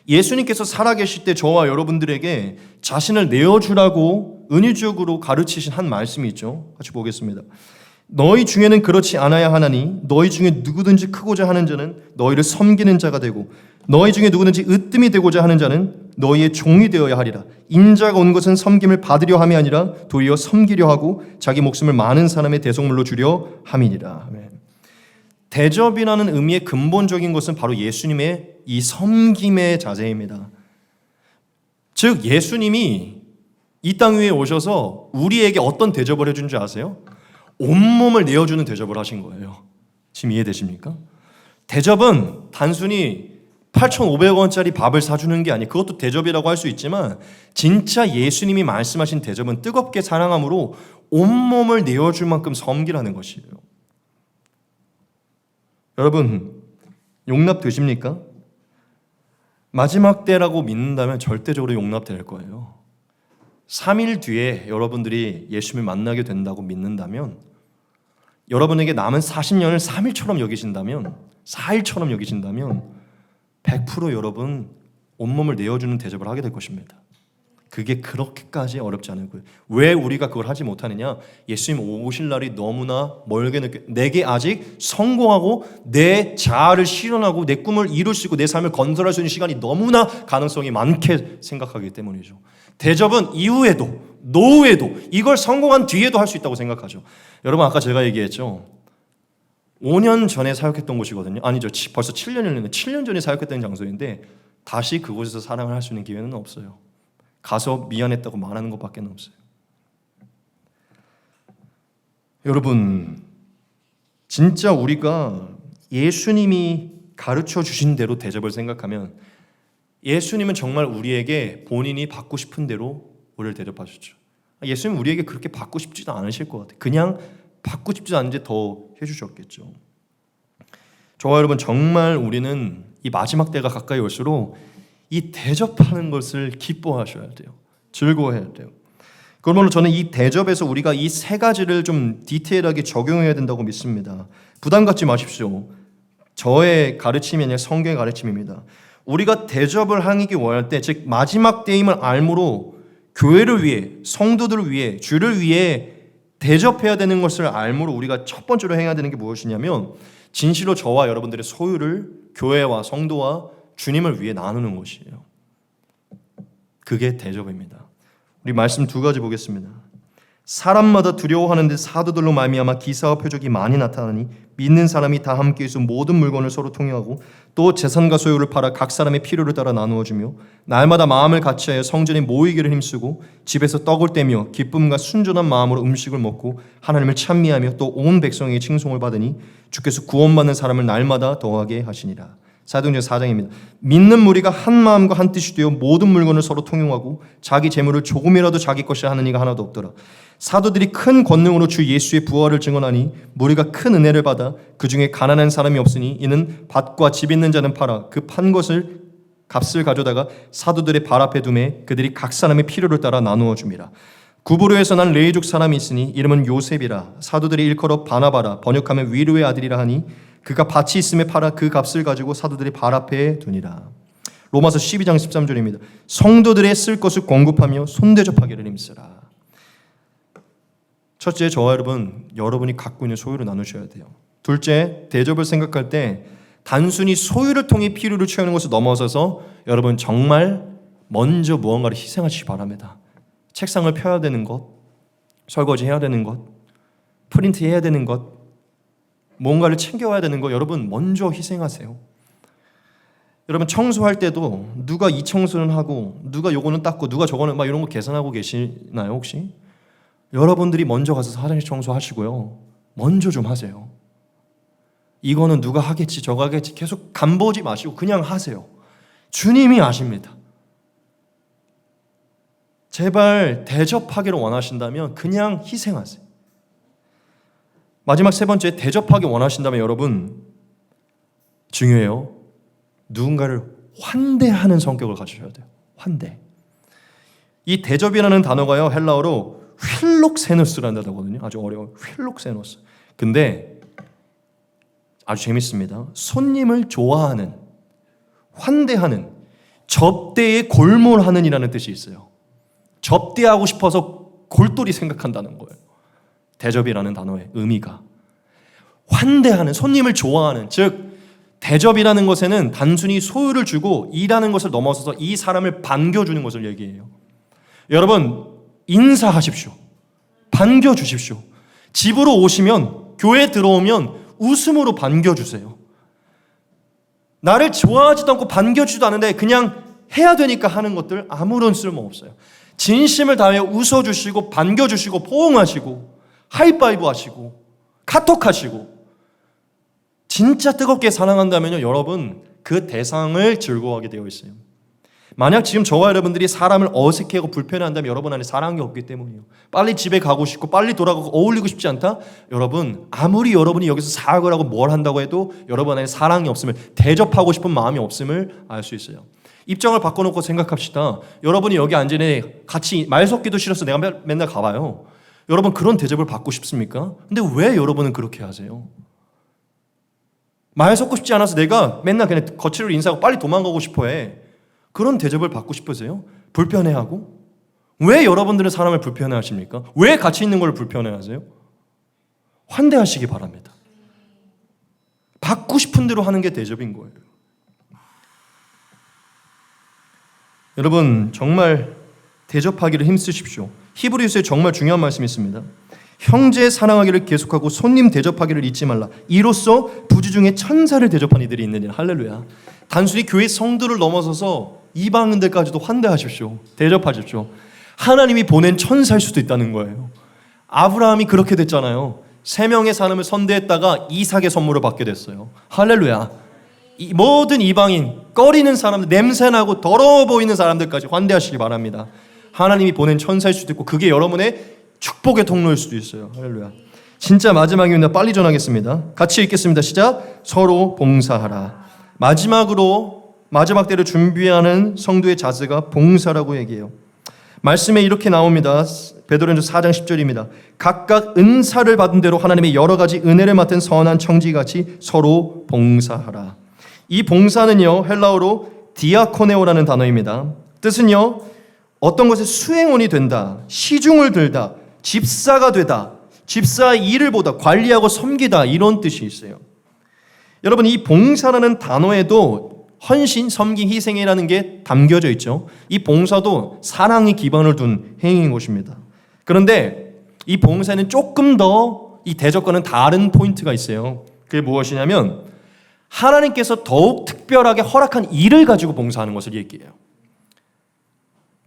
예수님께서 살아계실 때 저와 여러분들에게 자신을 내어주라고 은유적으로 가르치신 한 말씀이 있죠. 같이 보겠습니다. 너희 중에는 그렇지 않아야 하나니 너희 중에 누구든지 크고자 하는 자는 너희를 섬기는 자가 되고 너희 중에 누구든지 으뜸이 되고자 하는 자는 너희의 종이 되어야 하리라. 인자가 온 것은 섬김을 받으려 함이 아니라 도리어 섬기려 하고 자기 목숨을 많은 사람의 대속물로 주려 함이니라. 대접이라는 의미의 근본적인 것은 바로 예수님의 이 섬김의 자세입니다. 즉 예수님이 이 땅 위에 오셔서 우리에게 어떤 대접을 해준 줄 아세요? 온몸을 내어주는 대접을 하신 거예요. 지금 이해되십니까? 대접은 단순히 8,500원짜리 밥을 사주는 게 아니에요. 그것도 대접이라고 할 수 있지만 진짜 예수님이 말씀하신 대접은 뜨겁게 사랑함으로 온몸을 내어줄 만큼 섬기라는 것이에요. 여러분 용납되십니까? 마지막 때라고 믿는다면 절대적으로 용납될 거예요. 3일 뒤에 여러분들이 예수님을 만나게 된다고 믿는다면, 여러분에게 남은 40년을 3일처럼 여기신다면, 4일처럼 여기신다면 100% 여러분 온몸을 내어주는 대접을 하게 될 것입니다. 그게 그렇게까지 어렵지 않은 거예요. 왜 우리가 그걸 하지 못하느냐? 예수님 오실 날이 너무나 멀게 느껴. 내게 아직 성공하고 내 자아를 실현하고 내 꿈을 이룰 수 있고 내 삶을 건설할 수 있는 시간이 너무나 가능성이 많게 생각하기 때문이죠. 대접은 이후에도, 노후에도, 이걸 성공한 뒤에도 할 수 있다고 생각하죠. 여러분, 아까 제가 얘기했죠. 5년 전에 사역했던 곳이거든요. 아니죠. 벌써 7년 전에 사역했던 장소인데 다시 그곳에서 사랑을 할 수 있는 기회는 없어요. 가서 미안했다고 말하는 것밖에 없어요. 여러분, 진짜 우리가 예수님이 가르쳐 주신 대로 대접을 생각하면 예수님은 정말 우리에게 본인이 받고 싶은 대로 우리를 대접하셨죠. 예수님은 우리에게 그렇게 받고 싶지도 않으실 것 같아요. 그냥 받고 싶지 않은지 더 해주셨겠죠. 저와 여러분, 정말 우리는 이 마지막 때가 가까이 올수록 이 대접하는 것을 기뻐하셔야 돼요. 즐거워해야 돼요. 그러므로 저는 이 대접에서 우리가 이 세 가지를 좀 디테일하게 적용해야 된다고 믿습니다. 부담 갖지 마십시오. 저의 가르침이 아니라 성경의 가르침입니다. 우리가 대접을 하기 원할 때, 즉 마지막 때임을 알므로 교회를 위해, 성도들을 위해, 주를 위해 대접해야 되는 것을 알므로 우리가 첫 번째로 해야 되는 게 무엇이냐면 진실로 저와 여러분들의 소유를 교회와 성도와 주님을 위해 나누는 것이에요. 그게 대접입니다. 우리 말씀 두 가지 보겠습니다. 사람마다 두려워하는 듯 사도들로 말미암아 기사와 표적이 많이 나타나니 믿는 사람이 다 함께 있어 모든 물건을 서로 통용하고 또 재산과 소유를 팔아 각 사람의 필요를 따라 나누어주며 날마다 마음을 같이하여 성전에 모이기를 힘쓰고 집에서 떡을 떼며 기쁨과 순전한 마음으로 음식을 먹고 하나님을 찬미하며 또 온 백성에게 칭송을 받으니 주께서 구원받는 사람을 날마다 더하게 하시니라. 사도행전 4장입니다. 믿는 무리가 한 마음과 한 뜻이 되어 모든 물건을 서로 통용하고 자기 재물을 조금이라도 자기 것이 하는 이가 하나도 없더라. 사도들이 큰 권능으로 주 예수의 부활을 증언하니 무리가 큰 은혜를 받아 그 중에 가난한 사람이 없으니 이는 밭과 집 있는 자는 팔아 그 판 것을 값을 가져다가 사도들의 발 앞에 두매 그들이 각 사람의 필요를 따라 나누어 줍니다. 구브로에서 난 레위족 사람이 있으니 이름은 요셉이라. 사도들이 일컬어 바나바라 번역하면 위로의 아들이라 하니 그가 밭이 있음에 팔아 그 값을 가지고 사도들이 발 앞에 두니라. 로마서 12장 13절입니다. 성도들의 쓸 것을 공급하며 손대접하기를 힘쓰라. 첫째, 저와 여러분이 갖고 있는 소유를 나누셔야 돼요. 둘째, 대접을 생각할 때 단순히 소유를 통해 필요를 채우는 것을 넘어서서 여러분 정말 먼저 무언가를 희생하시기 바랍니다. 책상을 펴야 되는 것, 설거지 해야 되는 것, 프린트 해야 되는 것, 뭔가를 챙겨와야 되는 거 여러분 먼저 희생하세요. 여러분 청소할 때도 누가 이 청소는 하고 누가 요거는 닦고 누가 저거는 막 이런 거 계산하고 계시나요 혹시? 여러분들이 먼저 가서 화장실 청소하시고요. 먼저 좀 하세요. 이거는 누가 하겠지 저거 하겠지 계속 간보지 마시고 그냥 하세요. 주님이 아십니다. 제발 대접하기를 원하신다면 그냥 희생하세요. 마지막 세 번째, 대접하기 원하신다면 여러분 중요해요. 누군가를 환대하는 성격을 가지셔야 돼요. 환대. 이 대접이라는 단어가요 헬라어로 휠록세누스라는 단어거든요. 아주 어려워요. 휠록세누스. 근데 아주 재밌습니다. 손님을 좋아하는, 환대하는, 접대에 골몰하는 이라는 뜻이 있어요. 접대하고 싶어서 골똘히 생각한다는 거예요. 대접이라는 단어의 의미가 환대하는, 손님을 좋아하는, 즉 대접이라는 것에는 단순히 소유를 주고 일하는 것을 넘어서서 이 사람을 반겨주는 것을 얘기해요. 여러분 인사하십시오. 반겨주십시오. 집으로 오시면, 교회에 들어오면 웃음으로 반겨주세요. 나를 좋아하지도 않고 반겨주지도 않는데 그냥 해야 되니까 하는 것들 아무런 쓸모없어요. 진심을 다해 웃어주시고 반겨주시고 포옹하시고 하이파이브 하시고 카톡 하시고 진짜 뜨겁게 사랑한다면요 여러분 그 대상을 즐거워하게 되어 있어요. 만약 지금 저와 여러분들이 사람을 어색해하고 불편해한다면 여러분 안에 사랑이 없기 때문이에요. 빨리 집에 가고 싶고 빨리 돌아가고 어울리고 싶지 않다? 여러분 아무리 여러분이 여기서 사역을 하고 뭘 한다고 해도 여러분 안에 사랑이 없음을, 대접하고 싶은 마음이 없음을 알 수 있어요. 입장을 바꿔놓고 생각합시다. 여러분이 여기 앉으니 같이 말 섞기도 싫어서 내가 맨날 가봐요. 여러분 그런 대접을 받고 싶습니까? 근데 왜 여러분은 그렇게 하세요? 말 섞고 싶지 않아서 내가 맨날 그냥 거칠로 인사하고 빨리 도망가고 싶어해. 그런 대접을 받고 싶으세요? 불편해하고? 왜 여러분들은 사람을 불편해하십니까? 왜 같이 있는 걸 불편해하세요? 환대하시기 바랍니다. 받고 싶은 대로 하는 게 대접인 거예요. 여러분 정말 대접하기를 힘쓰십시오. 히브리서에 정말 중요한 말씀이 있습니다. 형제 사랑하기를 계속하고 손님 대접하기를 잊지 말라. 이로써 부주 중에 천사를 대접한 이들이 있느니라. 할렐루야. 단순히 교회 성도를 넘어서서 이방인들까지도 환대하십시오. 대접하십시오. 하나님이 보낸 천사일 수도 있다는 거예요. 아브라함이 그렇게 됐잖아요. 3명의 사람을 선대했다가 이삭의 선물을 받게 됐어요. 할렐루야. 이 모든 이방인, 꺼리는 사람들, 냄새나고 더러워 보이는 사람들까지 환대하시기 바랍니다. 하나님이 보낸 천사일 수도 있고 그게 여러분의 축복의 통로일 수도 있어요. 할렐루야. 진짜 마지막입니다. 빨리 전하겠습니다. 같이 읽겠습니다. 시작. 서로 봉사하라. 마지막 때를 준비하는 성도의 자세가 봉사라고 얘기해요. 말씀에 이렇게 나옵니다. 베드로전서 4장 10절입니다. 각각 은사를 받은 대로 하나님의 여러 가지 은혜를 맡은 선한 청지같이 서로 봉사하라. 이 봉사는요, 헬라어로 디아코네오라는 단어입니다. 뜻은요, 어떤 것에 수행원이 된다, 시중을 들다, 집사가 되다, 집사의 일을 보다, 관리하고 섬기다, 이런 뜻이 있어요. 여러분, 이 봉사라는 단어에도 헌신, 섬김, 희생이라는 게 담겨져 있죠. 이 봉사도 사랑이 기반을 둔 행위인 것입니다. 그런데 이 봉사에는 조금 더 이 대접과는 다른 포인트가 있어요. 그게 무엇이냐면 하나님께서 더욱 특별하게 허락한 일을 가지고 봉사하는 것을 얘기해요.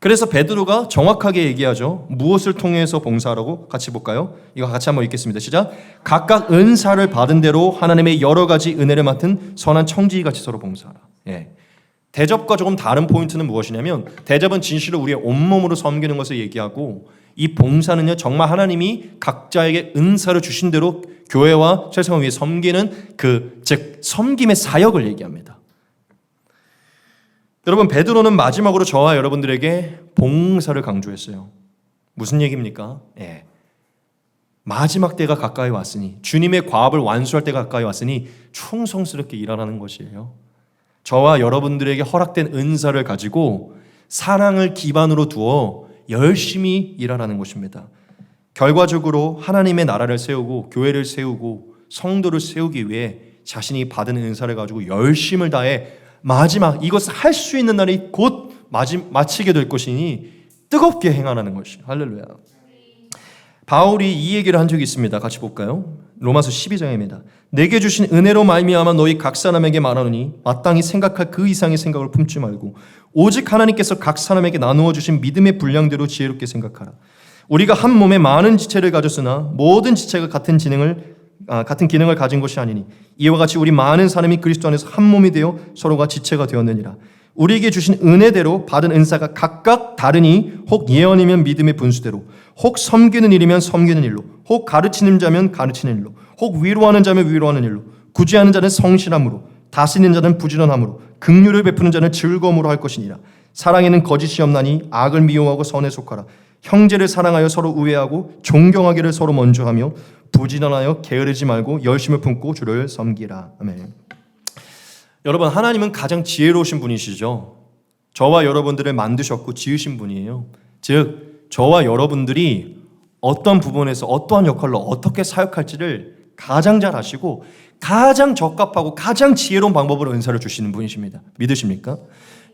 그래서 베드로가 정확하게 얘기하죠. 무엇을 통해서 봉사하라고? 같이 볼까요? 이거 같이 한번 읽겠습니다. 시작. 각각 은사를 받은 대로 하나님의 여러 가지 은혜를 맡은 선한 청지기같이 서로 봉사하라. 예. 대접과 조금 다른 포인트는 무엇이냐면 대접은 진실로 우리의 온몸으로 섬기는 것을 얘기하고 이 봉사는요 정말 하나님이 각자에게 은사를 주신 대로 교회와 세상을 위해 섬기는 즉 섬김의 사역을 얘기합니다. 여러분 베드로는 마지막으로 저와 여러분들에게 봉사를 강조했어요. 무슨 얘기입니까? 예. 마지막 때가 가까이 왔으니 주님의 과업을 완수할 때가 가까이 왔으니 충성스럽게 일하라는 것이에요. 저와 여러분들에게 허락된 은사를 가지고 사랑을 기반으로 두어 열심히 일하라는 것입니다. 결과적으로 하나님의 나라를 세우고 교회를 세우고 성도를 세우기 위해 자신이 받은 은사를 가지고 열심을 다해 마지막 이것을 할 수 있는 날이 곧 마치게 될 것이니 뜨겁게 행하라는 것이에요. 할렐루야. 바울이 이 얘기를 한 적이 있습니다. 같이 볼까요? 로마서 12장입니다. 내게 주신 은혜로 말미암아 너희 각 사람에게 말하노니 마땅히 생각할 그 이상의 생각을 품지 말고 오직 하나님께서 각 사람에게 나누어 주신 믿음의 분량대로 지혜롭게 생각하라. 우리가 한 몸에 많은 지체를 가졌으나 모든 지체가 같은 기능을 가진 것이 아니니 이와 같이 우리 많은 사람이 그리스도 안에서 한 몸이 되어 서로가 지체가 되었느니라. 우리에게 주신 은혜대로 받은 은사가 각각 다르니 혹 예언이면 믿음의 분수대로 혹 섬기는 일이면 섬기는 일로 혹 가르치는 자면 가르치는 일로 혹 위로하는 자면 위로하는 일로 구제하는 자는 성실함으로 다스리는 자는 부지런함으로 긍휼을 베푸는 자는 즐거움으로 할 것이니라. 사랑에는 거짓이 없나니 악을 미워하고 선에 속하라. 형제를 사랑하여 서로 우애하고 존경하기를 서로 먼저 하며 부지런하여 게으르지 말고 열심을 품고 주를 섬기라. 아멘. 여러분 하나님은 가장 지혜로우신 분이시죠. 저와 여러분들을 만드셨고 지으신 분이에요. 즉 저와 여러분들이 어떤 부분에서 어떠한 역할로 어떻게 사역할지를 가장 잘 아시고 가장 적합하고 가장 지혜로운 방법으로 은사를 주시는 분이십니다. 믿으십니까?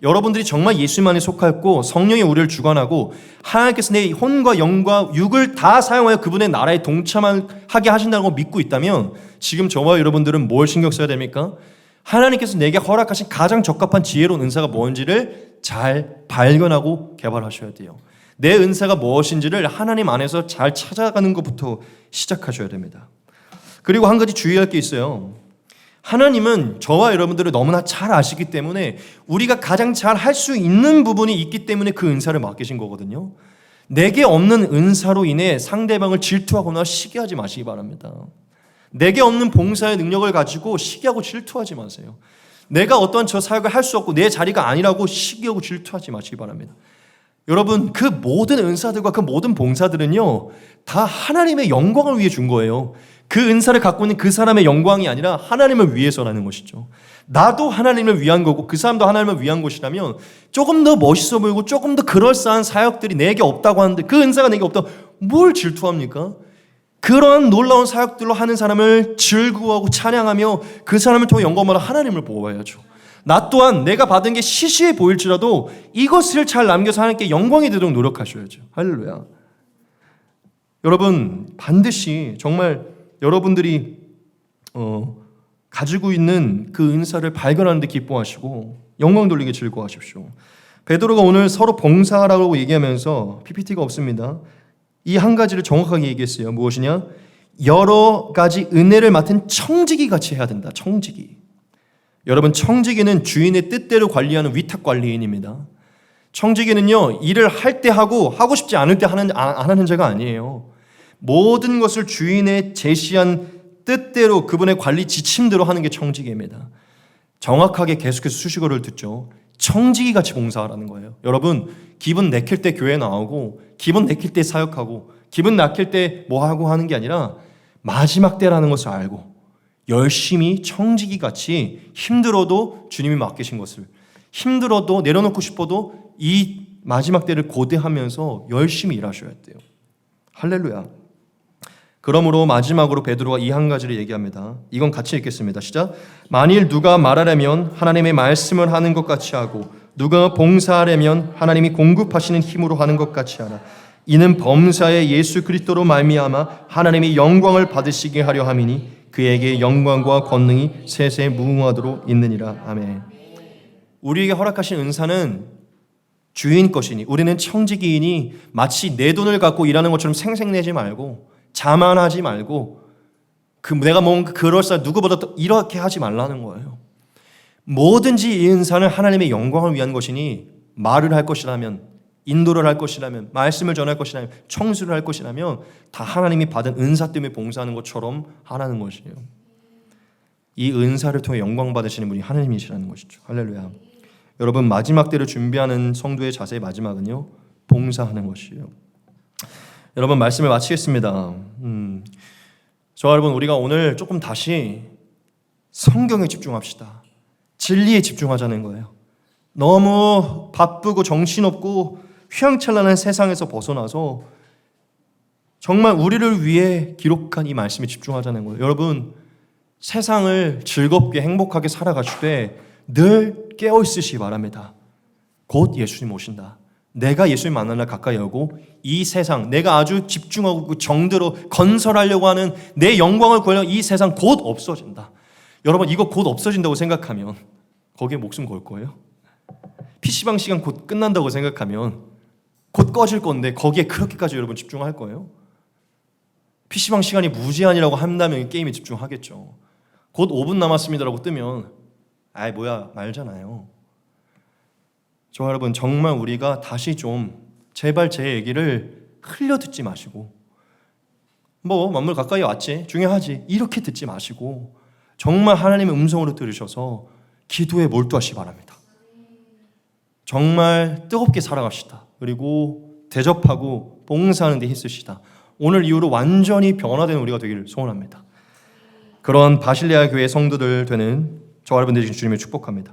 여러분들이 정말 예수만에 속하였고 성령이 우리를 주관하고 하나님께서 내 혼과 영과 육을 다 사용하여 그분의 나라에 동참하게 하신다고 믿고 있다면 지금 저와 여러분들은 뭘 신경 써야 됩니까? 하나님께서 내게 허락하신 가장 적합한 지혜로운 은사가 뭔지를 잘 발견하고 개발하셔야 돼요. 내 은사가 무엇인지를 하나님 안에서 잘 찾아가는 것부터 시작하셔야 됩니다. 그리고 한 가지 주의할 게 있어요. 하나님은 저와 여러분들을 너무나 잘 아시기 때문에 우리가 가장 잘 할 수 있는 부분이 있기 때문에 그 은사를 맡기신 거거든요. 내게 없는 은사로 인해 상대방을 질투하거나 시기하지 마시기 바랍니다. 내게 없는 봉사의 능력을 가지고 시기하고 질투하지 마세요. 내가 어떤 저 사역을 할 수 없고 내 자리가 아니라고 시기하고 질투하지 마시기 바랍니다. 여러분, 그 모든 은사들과 그 모든 봉사들은요, 다 하나님의 영광을 위해 준 거예요. 그 은사를 갖고 있는 그 사람의 영광이 아니라 하나님을 위해서라는 것이죠. 나도 하나님을 위한 거고 그 사람도 하나님을 위한 것이라면 조금 더 멋있어 보이고 조금 더 그럴싸한 사역들이 내게 없다고 하는데 그 은사가 내게 없다고 뭘 질투합니까? 그런 놀라운 사역들로 하는 사람을 즐거워하고 찬양하며 그 사람을 통해 영광받아 하나님을 보아야죠. 나 또한 내가 받은 게 시시해 보일지라도 이것을 잘 남겨서 하나님께 영광이 되도록 노력하셔야죠. 할렐루야. 여러분, 반드시 정말 여러분들이 가지고 있는 그 은사를 발견하는 데 기뻐하시고 영광 돌리게 즐거워하십시오. 베드로가 오늘 서로 봉사하라고 얘기하면서 PPT가 없습니다. 이 한 가지를 정확하게 얘기했어요. 무엇이냐? 여러 가지 은혜를 맡은 청지기 같이 해야 된다. 청지기. 여러분, 청지기는 주인의 뜻대로 관리하는 위탁관리인입니다. 청지기는요, 일을 할 때 하고 싶지 않을 때 안 하는 자가 아니에요. 모든 것을 주인의 제시한 뜻대로 그분의 관리 지침대로 하는 게 청지기입니다. 정확하게 계속해서 수식어를 듣죠. 청지기같이 봉사하라는 거예요. 여러분, 기분 내킬 때 교회 나오고 기분 내킬 때 사역하고 기분 내킬 때 뭐 하고 하는 게 아니라 마지막 때라는 것을 알고 열심히 청지기같이 힘들어도 주님이 맡기신 것을 힘들어도 내려놓고 싶어도 이 마지막 때를 고대하면서 열심히 일하셔야 돼요. 할렐루야. 그러므로 마지막으로 베드로가 이 한 가지를 얘기합니다. 이건 같이 읽겠습니다. 시작. 만일 누가 말하려면 하나님의 말씀을 하는 것 같이 하고 누가 봉사하려면 하나님이 공급하시는 힘으로 하는 것 같이 하라. 이는 범사에 예수 그리스도로 말미암아 하나님의 영광을 받으시게 하려 함이니 그에게 영광과 권능이 세세 무궁하도록 있느니라. 아멘. 우리에게 허락하신 은사는 주인 것이니 우리는 청지기이니 마치 내 돈을 갖고 일하는 것처럼 생색내지 말고 자만하지 말고 내가 뭔가 그럴싸 누구보다 이렇게 하지 말라는 거예요. 뭐든지 이 은사는 하나님의 영광을 위한 것이니 말을 할 것이라면 인도를 할 것이라면 말씀을 전할 것이라면 청수를 할 것이라면 다 하나님이 받은 은사 때문에 봉사하는 것처럼 하라는 것이에요. 이 은사를 통해 영광 받으시는 분이 하나님이시라는 것이죠. 할렐루야. 여러분, 마지막 때를 준비하는 성도의 자세의 마지막은요, 봉사하는 것이에요. 여러분, 말씀을 마치겠습니다. 저와 여러분, 우리가 오늘 조금 다시 성경에 집중합시다. 진리에 집중하자는 거예요. 너무 바쁘고 정신없고 휘황찬란한 세상에서 벗어나서 정말 우리를 위해 기록한 이 말씀에 집중하자는 거예요. 여러분, 세상을 즐겁게 행복하게 살아가실 때 늘 깨어있으시기 바랍니다. 곧 예수님 오신다. 내가 예수님 만날 날 가까이 오고 이 세상, 내가 아주 집중하고 그 정대로 건설하려고 하는 내 영광을 구하려고 이 세상 곧 없어진다. 여러분, 이거 곧 없어진다고 생각하면 거기에 목숨 걸 거예요? PC방 시간 곧 끝난다고 생각하면 곧 꺼질 건데 거기에 그렇게까지 여러분 집중할 거예요? PC방 시간이 무제한이라고 한다면 게임에 집중하겠죠. 곧 5분 남았습니다라고 뜨면 아이 뭐야 말잖아요. 저 여러분, 정말 우리가 다시 좀 제발 제 얘기를 흘려 듣지 마시고 뭐 만물 가까이 왔지 중요하지 이렇게 듣지 마시고 정말 하나님의 음성으로 들으셔서 기도에 몰두하시기 바랍니다. 정말 뜨겁게 살아갑시다. 그리고 대접하고 봉사하는 데 힘쓰시다. 오늘 이후로 완전히 변화된 우리가 되기를 소원합니다. 그런 바실레아 교회 성도들 되는 저와 여러분들이 주님을 축복합니다.